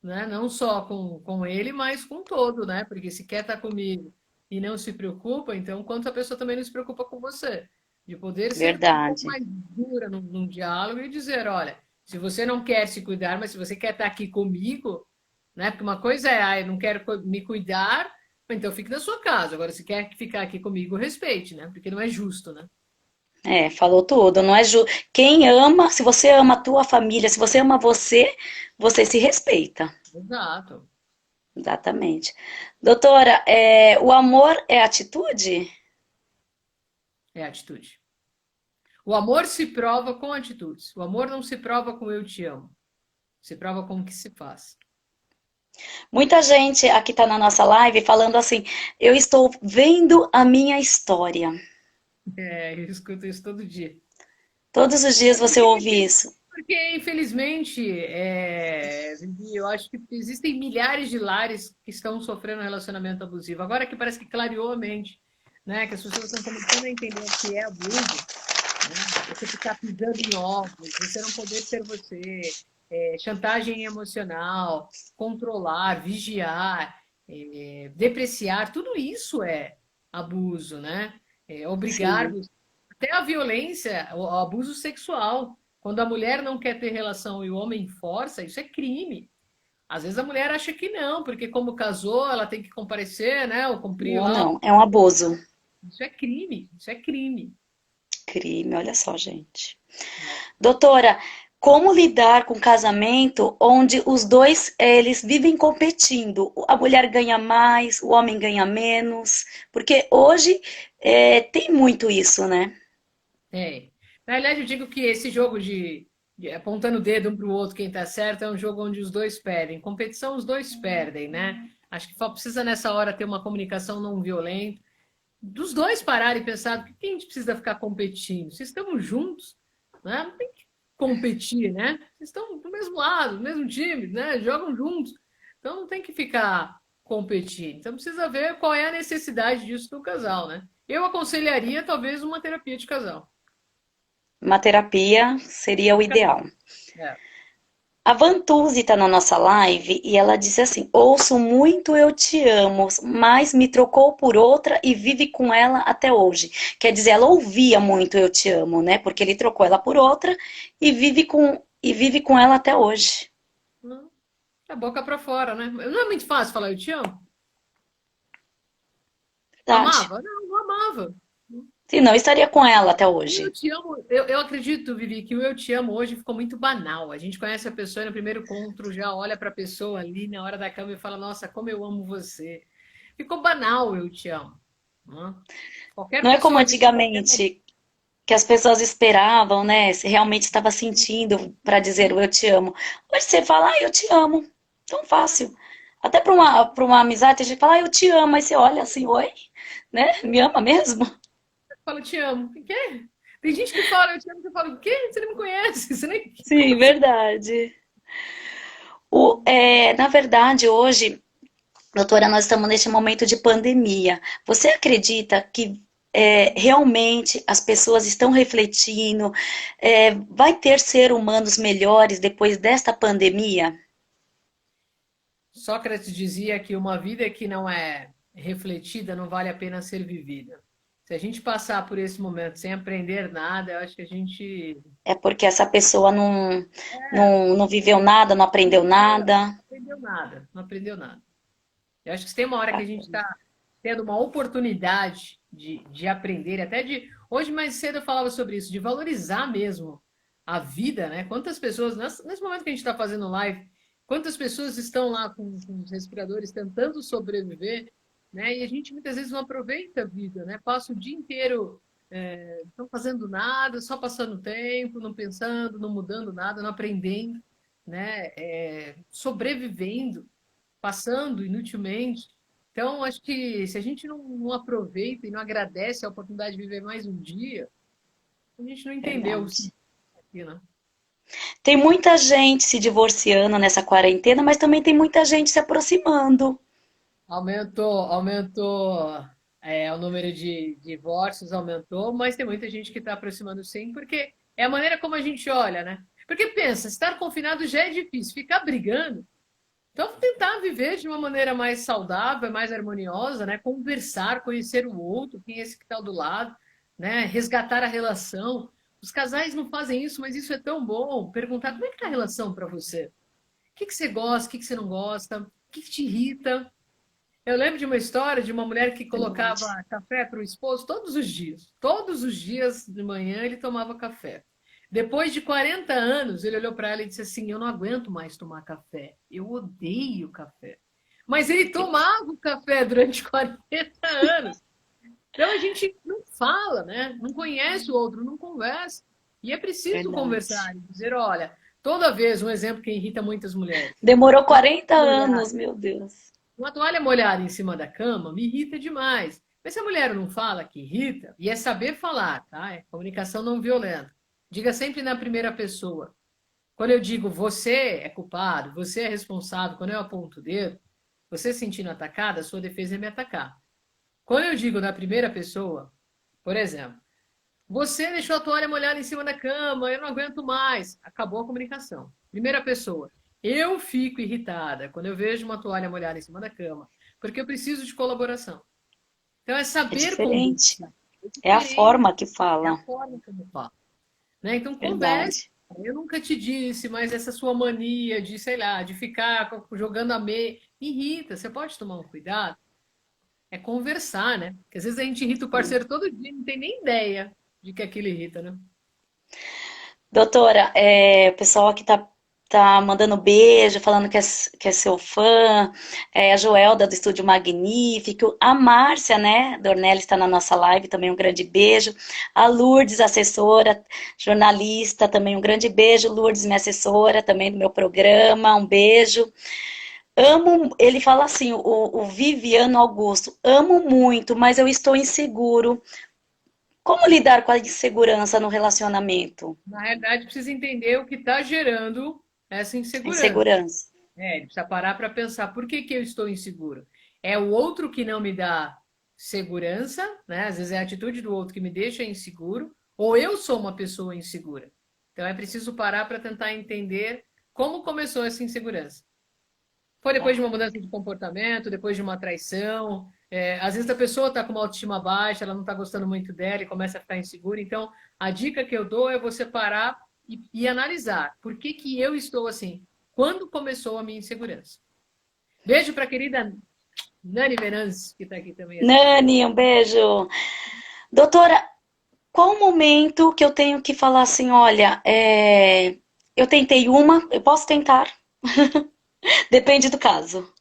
né? Não só com ele, mas com todo, né? Porque se quer estar comigo e não se preocupa, então quanto a pessoa também não se preocupa com você. De poder ser um pouco Verdade. mais dura num diálogo e dizer, olha, se você não quer se cuidar, mas se você quer estar aqui comigo, né? Porque uma coisa é, ah, eu não quero me cuidar, então fique na sua casa. Agora, se quer ficar aqui comigo, respeite, né? Porque não é justo, né? Falou tudo. Não é Quem ama, se você ama a tua família, se você ama você, você se respeita. Exato. Exatamente. Doutora, o amor é atitude? É atitude. O amor se prova com atitudes. O amor não se prova com eu te amo. Se prova com o que se faz. Muita gente aqui está na nossa live falando assim: eu estou vendo a minha história. É, eu escuto isso todo dia. Todos os dias você ouve isso. Porque, infelizmente, Vivi, eu acho que existem milhares de lares que estão sofrendo relacionamento abusivo. Agora que parece que clareou a mente, né? Que as pessoas estão começando a entender o que é abuso, né? Você ficar pisando em ovos, você não poder ser você, chantagem emocional, controlar, vigiar, depreciar, tudo isso é abuso, né? Obrigar Sim. até a violência, o abuso sexual. Quando a mulher não quer ter relação e o homem força, isso é crime. Às vezes a mulher acha que não, porque como casou, ela tem que comparecer, né? Ou cumprir Não, lá. não. É um abuso. Isso é crime, isso é crime. Crime, olha só, gente. Doutora, como lidar com um casamento onde os dois eles vivem competindo? A mulher ganha mais, o homem ganha menos, porque hoje tem muito isso, né? É. Na realidade, eu digo que esse jogo de apontando o dedo um para o outro, quem tá certo, é um jogo onde os dois perdem. Competição, os dois perdem, né? Acho que só precisa nessa hora ter uma comunicação não violenta, dos dois pararem e pensar, por que a gente precisa ficar competindo? Se estamos juntos, né? Não tem que competir, né? Vocês estão do mesmo lado, do mesmo time, né? Jogam juntos. Então não tem que ficar competindo. Então precisa ver qual é a necessidade disso do casal, né? Eu aconselharia talvez uma terapia de casal. Uma terapia seria o ideal. É. A Vantuzi está na nossa live e ela disse assim: ouço muito Eu Te Amo, mas me trocou por outra e vive com ela até hoje. Quer dizer, ela ouvia muito Eu Te Amo, né? Porque ele trocou ela por outra e vive com ela até hoje. Não, é boca para fora, né? Não é muito fácil falar eu te amo. Verdade. Amava? Não, não amava. Se não, estaria com ela até O eu hoje. te amo, eu acredito, Vivi, que o eu te amo hoje ficou muito banal. A gente conhece a pessoa e no primeiro encontro já olha para a pessoa ali na hora da cama e fala: Nossa, como eu amo você. Ficou banal o eu te amo. Né? Qualquer Não é como pessoa diz em qualquer momento. antigamente, que as pessoas esperavam, né? Se realmente estava sentindo para dizer o eu te amo. Hoje você fala, eu te amo. Tão fácil. Até para uma amizade, a gente fala, eu te amo. Aí você olha assim, oi, né? Me ama mesmo? Fala, te amo. O quê? Tem gente que fala, eu te amo, você fala, o quê? Você nem me conhece, você nem. Como Sim, assim? verdade. Na verdade, hoje, doutora, nós estamos neste momento de pandemia. Você acredita que realmente as pessoas estão refletindo? Vai ter seres humanos melhores depois desta pandemia? Sócrates dizia que uma vida que não é refletida não vale a pena ser vivida. Se a gente passar por esse momento sem aprender nada, eu acho que a gente É porque essa pessoa não viveu nada, não aprendeu nada. não aprendeu nada, não aprendeu nada. Eu acho que se tem uma hora que a gente está tendo uma oportunidade de aprender, até de. Hoje mais cedo eu falava sobre isso, de valorizar mesmo a vida, né? Quantas pessoas, nesse momento que a gente está fazendo live, quantas pessoas estão lá com os respiradores tentando sobreviver, né? E a gente muitas vezes não aproveita a vida, né? Passa o dia inteiro não fazendo nada, só passando tempo, não pensando, não mudando nada, não aprendendo, né? Sobrevivendo, passando inutilmente. Então, acho que se a gente não aproveita e não agradece a oportunidade de viver mais um dia, a gente não entendeu o Verdade. sentido aqui, né? Tem muita gente se divorciando nessa quarentena, mas também tem muita gente se aproximando. Aumentou, o número de divórcios, aumentou, mas tem muita gente que está aproximando sim, porque é a maneira como a gente olha, né? Porque pensa, estar confinado já é difícil, ficar brigando. Então, tentar viver de uma maneira mais saudável, mais harmoniosa, né? Conversar, conhecer o outro, quem é esse que está do lado, né? Resgatar a relação. Os casais não fazem isso, mas isso é tão bom. Perguntar como é que está a relação para você? O que que você gosta, o que que você não gosta, o que que te irrita. Eu lembro de uma história de uma mulher que colocava Verdade. café para o esposo todos os dias. Todos os dias de manhã ele tomava café. Depois de 40 anos, ele olhou para ela e disse assim: Eu não aguento mais tomar café. Eu odeio café. Mas ele tomava o café durante 40 anos. Então a gente não fala, né? Não conhece o outro, não conversa. E é preciso Verdade. conversar e dizer: olha, toda vez, um exemplo que irrita muitas mulheres. Demorou Uma 40 mulher anos, meu Deus. uma toalha molhada em cima da cama me irrita demais. Mas se a mulher não fala que irrita, e é saber falar, tá? É comunicação não violenta. Diga sempre na primeira pessoa. Quando eu digo você é culpado, você é responsável, quando eu aponto o dedo, você se sentindo atacada, a sua defesa é me atacar. Quando eu digo na primeira pessoa, por exemplo, você deixou a toalha molhada em cima da cama, eu não aguento mais. Acabou a comunicação. Primeira pessoa. Eu fico irritada quando eu vejo uma toalha molhada em cima da cama, porque eu preciso de colaboração. Então é É saber diferente. conversar. É É a diferente, forma que é a fala. forma como fala. Né? Então converse. Verdade. Eu nunca te disse, mas essa sua mania de, sei lá, de ficar jogando a meia, me irrita. Você pode tomar um cuidado? É conversar, né? Porque às vezes a gente irrita o parceiro todo dia, e não tem nem ideia de que aquilo irrita, né? Doutora, o pessoal aqui está tá mandando beijo, falando que é seu fã. A Joelda do Estúdio Magnífico. A Márcia, né, Dornelles está na nossa live, também um grande beijo. A Lourdes, assessora, jornalista, também um grande beijo. Lourdes, minha assessora, também do meu programa, um beijo. Amo, ele fala assim, o Viviano Augusto, amo muito, mas eu estou inseguro. Como lidar com a insegurança no relacionamento? Na realidade, precisa entender o que está gerando essa A insegurança. insegurança. Ele precisa parar para pensar por que que eu estou inseguro. É o outro que não me dá segurança, né? Às vezes é a atitude do outro que me deixa inseguro, ou eu sou uma pessoa insegura. Então é preciso parar para tentar entender como começou essa insegurança. Foi depois de Tá. uma mudança de comportamento, depois de uma traição. Às vezes a pessoa está com uma autoestima baixa, ela não está gostando muito dela e começa a ficar insegura. Então, a dica que eu dou é você parar e analisar por que que eu estou assim. Quando começou a minha insegurança? Beijo para a querida Nani Venance, que está aqui também assistindo. Nani, um beijo. Doutora, qual o momento que eu tenho que falar assim, olha, eu tentei uma, eu posso tentar, depende do caso.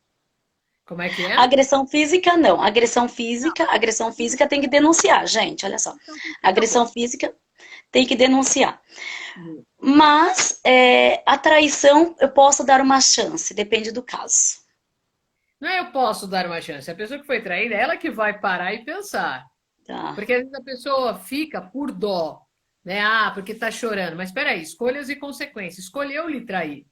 Como é que é? Agressão física, não. Agressão física tem que denunciar, gente, olha só. Então, Agressão acabou. física tem que denunciar. Mas a traição eu posso dar uma chance, depende do caso. Não é eu posso dar uma chance. A pessoa que foi traída, é ela que vai parar e pensar. Tá, Porque às vezes a pessoa fica por dó, né? Ah, porque tá chorando. Mas espera aí, escolhas e consequências. Escolheu lhe trair.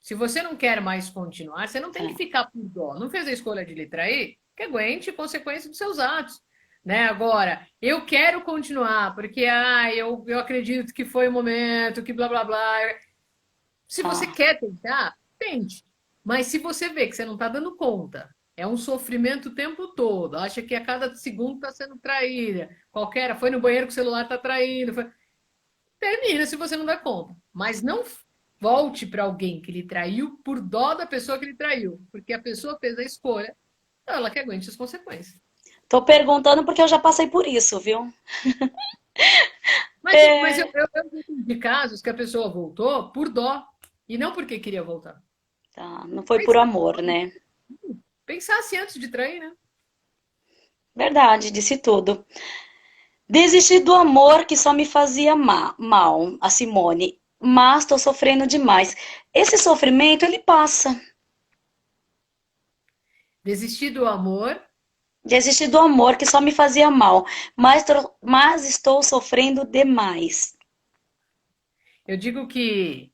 Se você não quer mais continuar, você não tem que tá. ficar por dó. Não fez a escolha de lhe trair? Que aguente consequências dos seus atos. Né? Agora, eu quero continuar, porque eu acredito que foi o momento, que blá blá blá. Se você Tá. quer tentar, tente. Mas se você vê que você não está dando conta, é um sofrimento o tempo todo, acha que a cada segundo está sendo traída, qualquer, foi no banheiro com o celular, está traindo, termina se você não dá conta. Mas não volte para alguém que lhe traiu por dó da pessoa que lhe traiu, porque a pessoa fez a escolha, então ela que aguente as consequências. Tô perguntando porque eu já passei por isso, viu? Mas É, eu de casos que a pessoa voltou por dó e não porque queria voltar. tá, não foi por Pensa- amor, né? Pensasse antes de trair, né? Verdade, disse tudo. Desisti do amor que só me fazia mal, a Simone, mas estou sofrendo demais. Esse sofrimento, ele passa. Desistir do amor. Desisti do amor que só me fazia mal, mas estou sofrendo demais. Eu digo que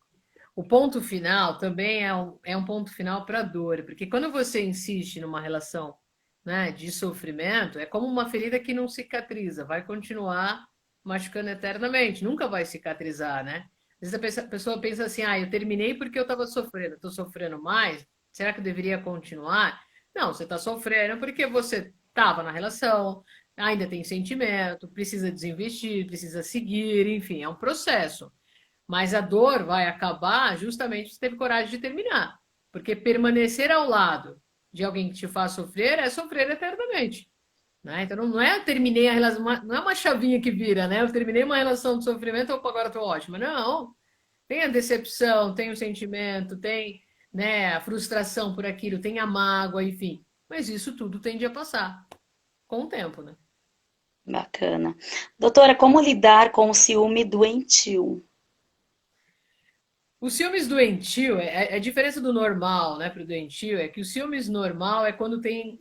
o ponto final também é um ponto final para a dor, porque quando você insiste numa relação, né, de sofrimento, é como uma ferida que não cicatriza, vai continuar machucando eternamente, nunca vai cicatrizar, né? Às vezes a pessoa pensa assim, ah, eu terminei porque eu estava sofrendo, estou sofrendo mais, será que eu deveria continuar? Não, você está sofrendo porque você estava na relação, ainda tem sentimento, precisa desinvestir, precisa seguir, enfim, é um processo. Mas a dor vai acabar justamente se teve coragem de terminar. Porque permanecer ao lado de alguém que te faz sofrer é sofrer eternamente. Né? Então não é eu terminei a relação, não é uma chavinha que vira, né? Eu terminei uma relação de sofrimento, opa, agora estou ótima. Não. Tem a decepção, tem o sentimento, tem, né, a frustração por aquilo, tem a mágoa, enfim. Mas isso tudo tende a passar com o tempo, né? Bacana. Doutora, como lidar com o ciúme doentio? O ciúmes doentio, a diferença do normal, né, para o doentio, é que o ciúmes normal é quando tem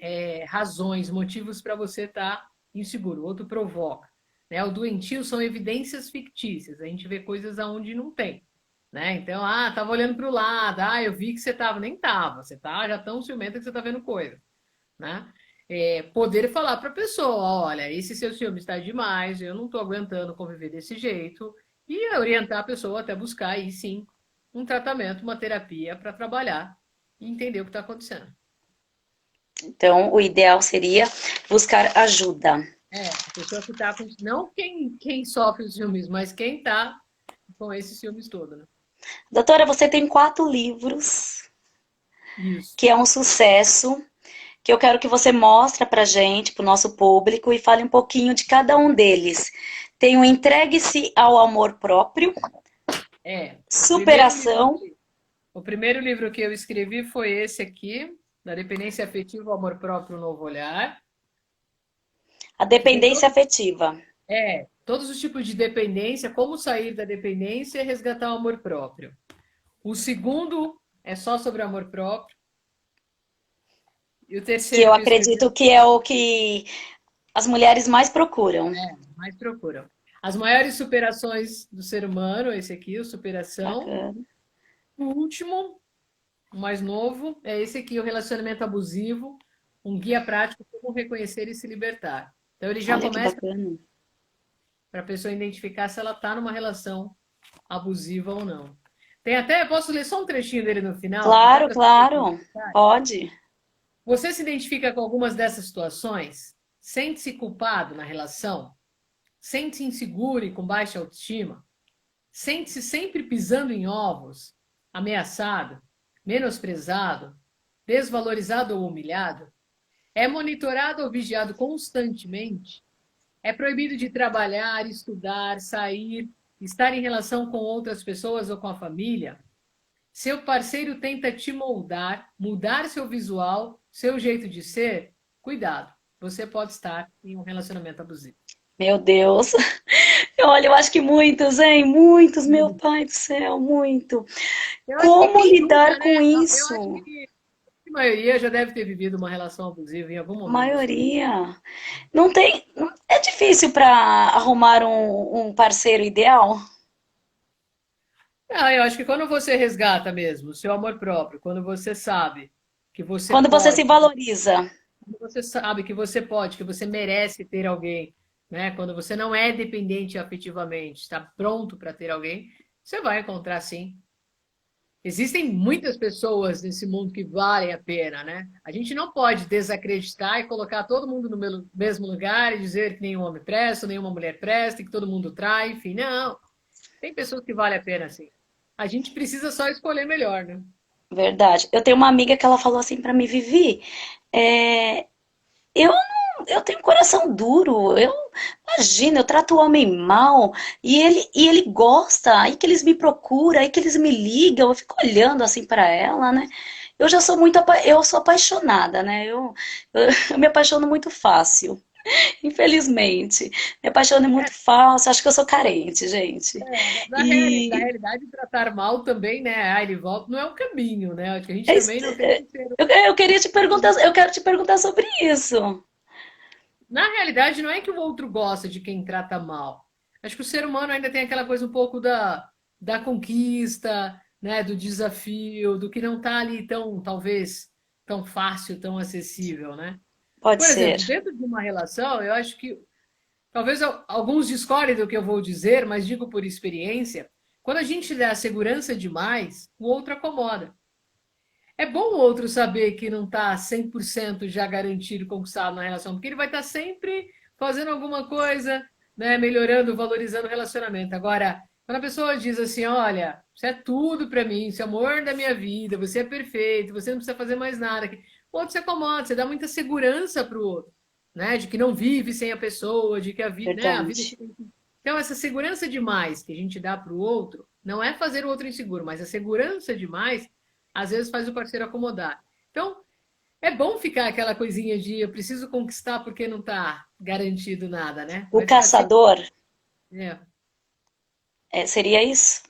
razões, motivos para você estar inseguro, o outro provoca. Né? O doentio são evidências fictícias, a gente vê coisas aonde não tem. Né? Então, tava olhando para o lado, eu vi que você tava, nem tava, você tá já tão ciumenta que você tá vendo coisa. Né? Poder falar para a pessoa, olha, esse seu ciúme está demais, eu não estou aguentando conviver desse jeito, e orientar a pessoa até buscar aí sim um tratamento, uma terapia para trabalhar e entender o que está acontecendo. Então, o ideal seria buscar ajuda. A pessoa que está com. Não quem sofre os ciúmes, mas quem está com esses ciúmes todo, né? Doutora, você tem 4 livros, Isso. que é um sucesso, que eu quero que você mostre pra gente, pro nosso público, e fale um pouquinho de cada um deles. Tem o Entregue-se ao Amor Próprio, O primeiro livro Superação, O primeiro livro que eu escrevi foi esse aqui, Da Dependência Afetiva ao Amor Próprio, um Novo Olhar, A que tem dependência afetiva. todos os tipos de dependência, como sair da dependência e resgatar o amor próprio. O segundo é só sobre o amor próprio. E o Que terceiro eu que eu escrevi, acredito que é o que as mulheres mais procuram. mais procuram. As maiores superações do ser humano, esse aqui, o Superação. Bacana. O último, o mais novo, é esse aqui, o Relacionamento Abusivo, um guia prático como reconhecer e se libertar. Então ele já Olha que começa bacana. para a pessoa identificar se ela está numa relação abusiva ou não. Tem até, posso ler só um trechinho dele no final, até Claro, para claro. Pode. você se identifica com algumas dessas situações? Sente-se culpado na relação? Sente-se inseguro e com baixa autoestima? Sente-se sempre pisando em ovos, ameaçado, menosprezado, desvalorizado ou humilhado? É monitorado ou vigiado constantemente? É proibido de trabalhar, estudar, sair, estar em relação com outras pessoas ou com a família? Seu parceiro tenta te moldar, mudar seu visual, seu jeito de ser? Cuidado, você pode estar em um relacionamento abusivo. Meu Deus. Olha, eu acho que muitos, hein? Muitos, meu pai do céu, muito. Eu acho que Como quem lidar nunca, com né? Eu acho isso? que a maioria já deve ter vivido uma relação abusiva em algum A momento da sua vida. maioria. Não tem. É difícil para arrumar um parceiro ideal? Ah, eu acho que quando você resgata mesmo o seu amor próprio, quando você sabe que você Quando você se pode, valoriza. quando você sabe que você pode, que você merece ter alguém, né? Quando você não é dependente afetivamente, está pronto para ter alguém, você vai encontrar sim. Existem muitas pessoas nesse mundo que valem a pena, né? A gente não pode desacreditar e colocar todo mundo no mesmo lugar e dizer que nenhum homem presta, nenhuma mulher presta, que todo mundo trai, enfim, não. Tem pessoas que valem a pena, sim. A gente precisa só escolher melhor, né? Verdade. Eu tenho uma amiga que ela falou assim para mim, Vivi, é, eu eu tenho um coração duro. Eu imagina, eu trato o homem mal e ele gosta, aí que eles me procuram, aí que eles me ligam, eu fico olhando assim para ela, né? Eu já sou eu sou apaixonada, né? Eu me apaixono muito fácil, infelizmente. Me apaixono muito fácil, acho que eu sou carente, gente. Na E realidade, tratar mal também, né? Ah, ele volta, não é um caminho, né? Acho que a gente também não tem que ser. eu queria te perguntar, eu quero te perguntar sobre isso. Na realidade, não é que o outro gosta de quem trata mal. Acho que o ser humano ainda tem aquela coisa um pouco da conquista, né? Do desafio, do que não está ali tão, talvez, tão fácil, tão acessível, né? Pode Por exemplo, ser. dentro de uma relação, eu acho que talvez alguns discordem do que eu vou dizer, mas digo por experiência, quando a gente dá segurança demais, o outro acomoda. É bom o outro saber que não está 100% já garantido, conquistado na relação, porque ele vai estar sempre fazendo alguma coisa, né, melhorando, valorizando o relacionamento. Agora, quando a pessoa diz assim, olha, você é tudo para mim, você é o amor da minha vida, você é perfeito, você não precisa fazer mais nada, o outro se acomoda, você dá muita segurança para o outro, né, de que não vive sem a pessoa, de que a vida Verdade. então, essa segurança demais que a gente dá para o outro não é fazer o outro inseguro, mas a segurança demais às vezes faz o parceiro acomodar. Então, é bom ficar aquela coisinha de eu preciso conquistar porque não está garantido nada, né? O Mas ficar sempre. caçador, É. seria isso?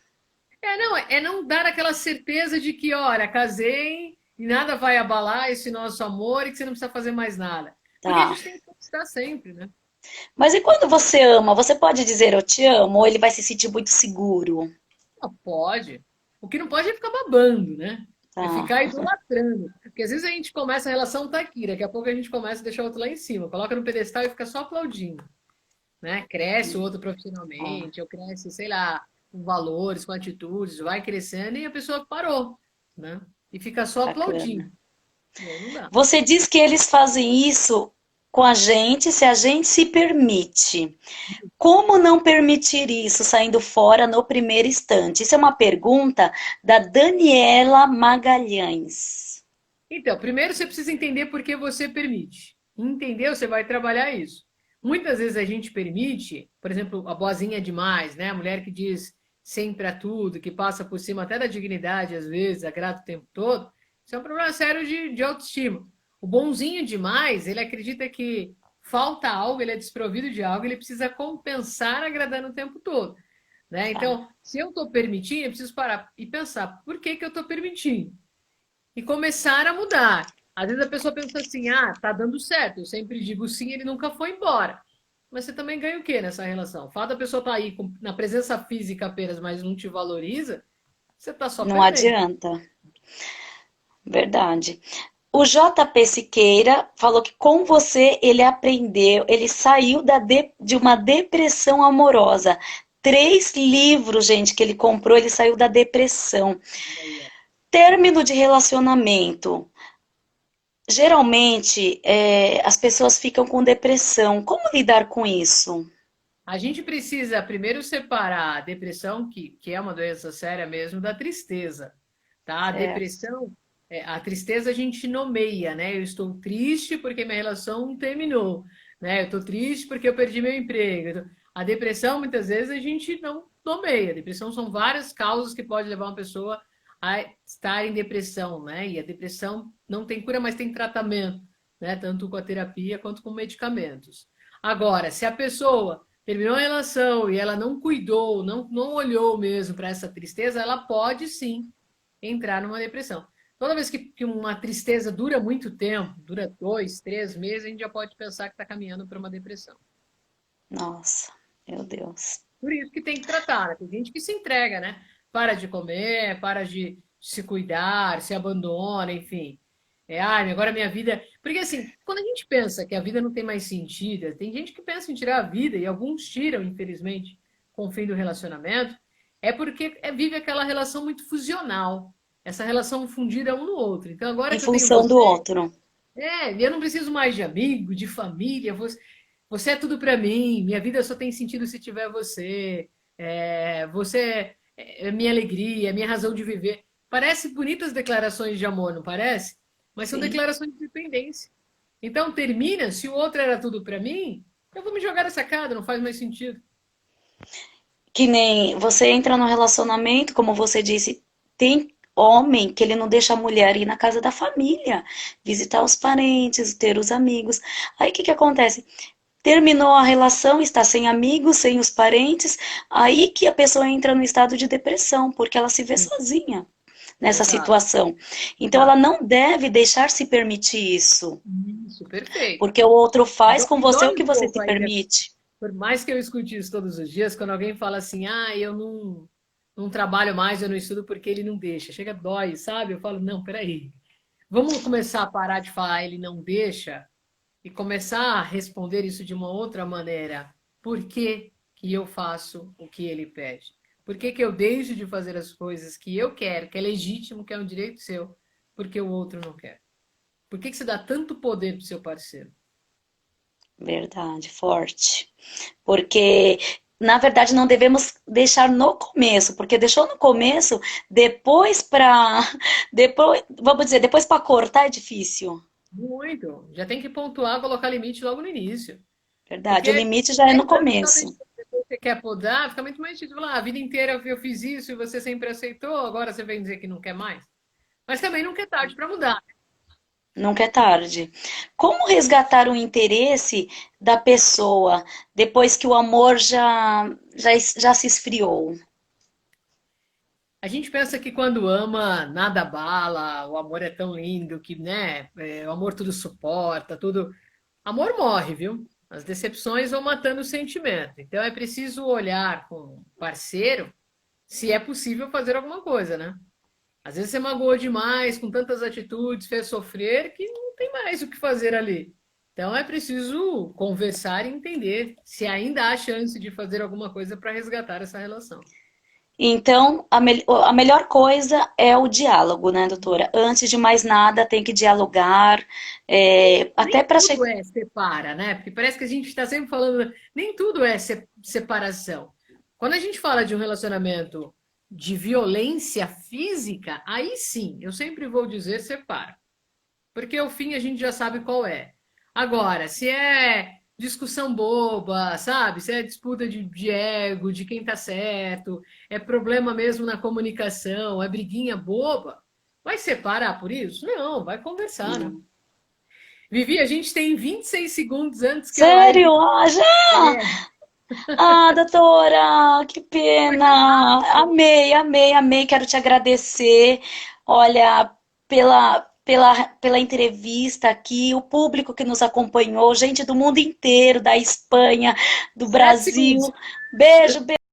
Não, é não dar aquela certeza de que, olha, casei e nada vai abalar esse nosso amor e que você não precisa fazer mais nada. Porque a Tá. gente tem que conquistar sempre, né? Mas e quando você ama, você pode dizer eu te amo ou ele vai se sentir muito seguro? Não, pode. O que não pode é ficar babando, né? É Tá, ficar idolatrando. Porque às vezes a gente começa a relação tá aqui, daqui a pouco a gente começa a deixar o outro lá em cima, coloca no pedestal e fica só aplaudindo, né? Cresce o outro tá. profissionalmente, ou cresce, sei lá, com valores, com atitudes, vai crescendo e a pessoa parou, né? E fica só aplaudindo. Bacana. E aí não dá. Você diz que eles fazem isso com a gente se a gente se permite. Como não permitir isso saindo fora no primeiro instante? Isso é uma pergunta da Daniela Magalhães. Então, primeiro você precisa entender por que você permite. Entendeu? Você vai trabalhar isso. Muitas vezes a gente permite, por exemplo, a boazinha demais, né? A mulher que diz sempre a tudo, que passa por cima até da dignidade, às vezes, agrada o tempo todo, isso é um problema sério de autoestima. O bonzinho demais, ele acredita que falta algo, ele é desprovido de algo, ele precisa compensar agradando o tempo todo. Né? Tá. Então, se eu estou permitindo, eu preciso parar e pensar por que, que eu estou permitindo e começar a mudar. Às vezes a pessoa pensa assim, ah, tá dando certo, eu sempre digo sim, ele nunca foi embora. Mas você também ganha o quê nessa relação? O fato da pessoa estar aí na presença física apenas, mas não te valoriza, você está só Não perdendo. adianta. Verdade. O JP Siqueira falou que com você ele aprendeu, ele saiu de uma depressão amorosa. 3 livros, gente, que ele comprou, ele saiu da depressão. Término de relacionamento. Geralmente, as pessoas ficam com depressão. Como lidar com isso? A gente precisa primeiro separar a depressão, que é uma doença séria mesmo, da tristeza, tá? A Certo. depressão, a tristeza a gente nomeia, né? Eu estou triste porque minha relação terminou, né? Eu estou triste porque eu perdi meu emprego. A depressão, muitas vezes, a gente não nomeia. A depressão são várias causas que podem levar uma pessoa a estar em depressão, né? E a depressão não tem cura, mas tem tratamento, né? Tanto com a terapia quanto com medicamentos. Agora, se a pessoa terminou a relação e ela não cuidou, não olhou mesmo para essa tristeza, ela pode sim entrar numa depressão. Toda vez que uma tristeza dura muito tempo, dura 2, 3 meses, a gente já pode pensar que está caminhando para uma depressão. Nossa, meu Deus. Por isso que tem que tratar, né? Tem gente que se entrega, né? Para de comer, para de se cuidar, se abandona, enfim. Ai, agora minha vida. Porque assim, quando a gente pensa que a vida não tem mais sentido, tem gente que pensa em tirar a vida, e alguns tiram, infelizmente, com o fim do relacionamento, é porque vive aquela relação muito fusional, essa relação fundida um no outro. Então, agora Em que eu tenho função do você, outro. eu não preciso mais de amigo, de família, você é tudo para mim, minha vida só tem sentido se tiver você, você é minha alegria, é minha razão de viver. Parece bonitas declarações de amor, não parece? Mas são Sim. declarações de dependência. Então termina, se o outro era tudo para mim, eu vou me jogar nessa sacada, não faz mais sentido. Que nem você entra no relacionamento, como você disse, tem homem que ele não deixa a mulher ir na casa da família, visitar os parentes, ter os amigos. Aí o que que acontece? Terminou a relação, está sem amigos, sem os parentes, aí que a pessoa entra no estado de depressão, porque ela se vê Sim, sozinha nessa exato, situação. Então ela exato. não deve deixar se permitir isso, Isso, perfeito. porque o outro faz com Me você o dói que um você pouco se ainda. permite. Por mais que eu escute isso todos os dias, quando alguém fala assim, ah, eu não trabalho mais, eu não estudo porque ele não deixa. Chega, dói, sabe? Eu falo, não, peraí. Vamos começar a parar de falar ele não deixa e começar a responder isso de uma outra maneira. Por que que eu faço o que ele pede? Por que que eu deixo de fazer as coisas que eu quero, que é legítimo, que é um direito seu, porque o outro não quer? Por que que você dá tanto poder pro seu parceiro? Verdade, forte. Porque, na verdade, não devemos deixar no começo, porque deixou no começo, depois para. Depois, vamos dizer, depois para cortar é difícil. Muito. Já tem que pontuar, colocar limite logo no início. Verdade, o Porque limite já é no 10 anos só começo. deixando depois você quer podar, fica muito mais difícil. Falar, "Ah, a vida inteira eu fiz isso e você sempre aceitou, agora você vem dizer que não quer mais. Mas também nunca é tarde para mudar. Nunca é tarde. Como resgatar o interesse da pessoa depois que o amor já se esfriou? A gente pensa que quando ama, nada abala, o amor é tão lindo que, né, o amor tudo suporta, tudo. Amor morre, viu? As decepções vão matando o sentimento. Então é preciso olhar com o parceiro se é possível fazer alguma coisa, né? Às vezes você magoou demais, com tantas atitudes, fez sofrer, que não tem mais o que fazer ali. Então é preciso conversar e entender se ainda há chance de fazer alguma coisa para resgatar essa relação. Então, a melhor coisa é o diálogo, né, doutora? Antes de mais nada, tem que dialogar, até Nem para tudo chegar. é separa, né? Porque parece que a gente está sempre falando, nem tudo é separação. Quando a gente fala de um relacionamento de violência física, aí sim, eu sempre vou dizer separa. Porque o fim a gente já sabe qual é. Agora, se é discussão boba, sabe? Se é disputa de ego, de quem tá certo, é problema mesmo na comunicação, é briguinha boba, vai separar por isso? Não, vai conversar, né? Não. Vivi, a gente tem 26 segundos antes que a live. Sério? Ah, já? É, Ah, doutora, que mas é pena. rápido. Amei, amei, amei. Quero te agradecer. Olha, pela entrevista aqui, o público que nos acompanhou, gente do mundo inteiro, da Espanha, do 7 segundos. Brasil. Beijo, beijo.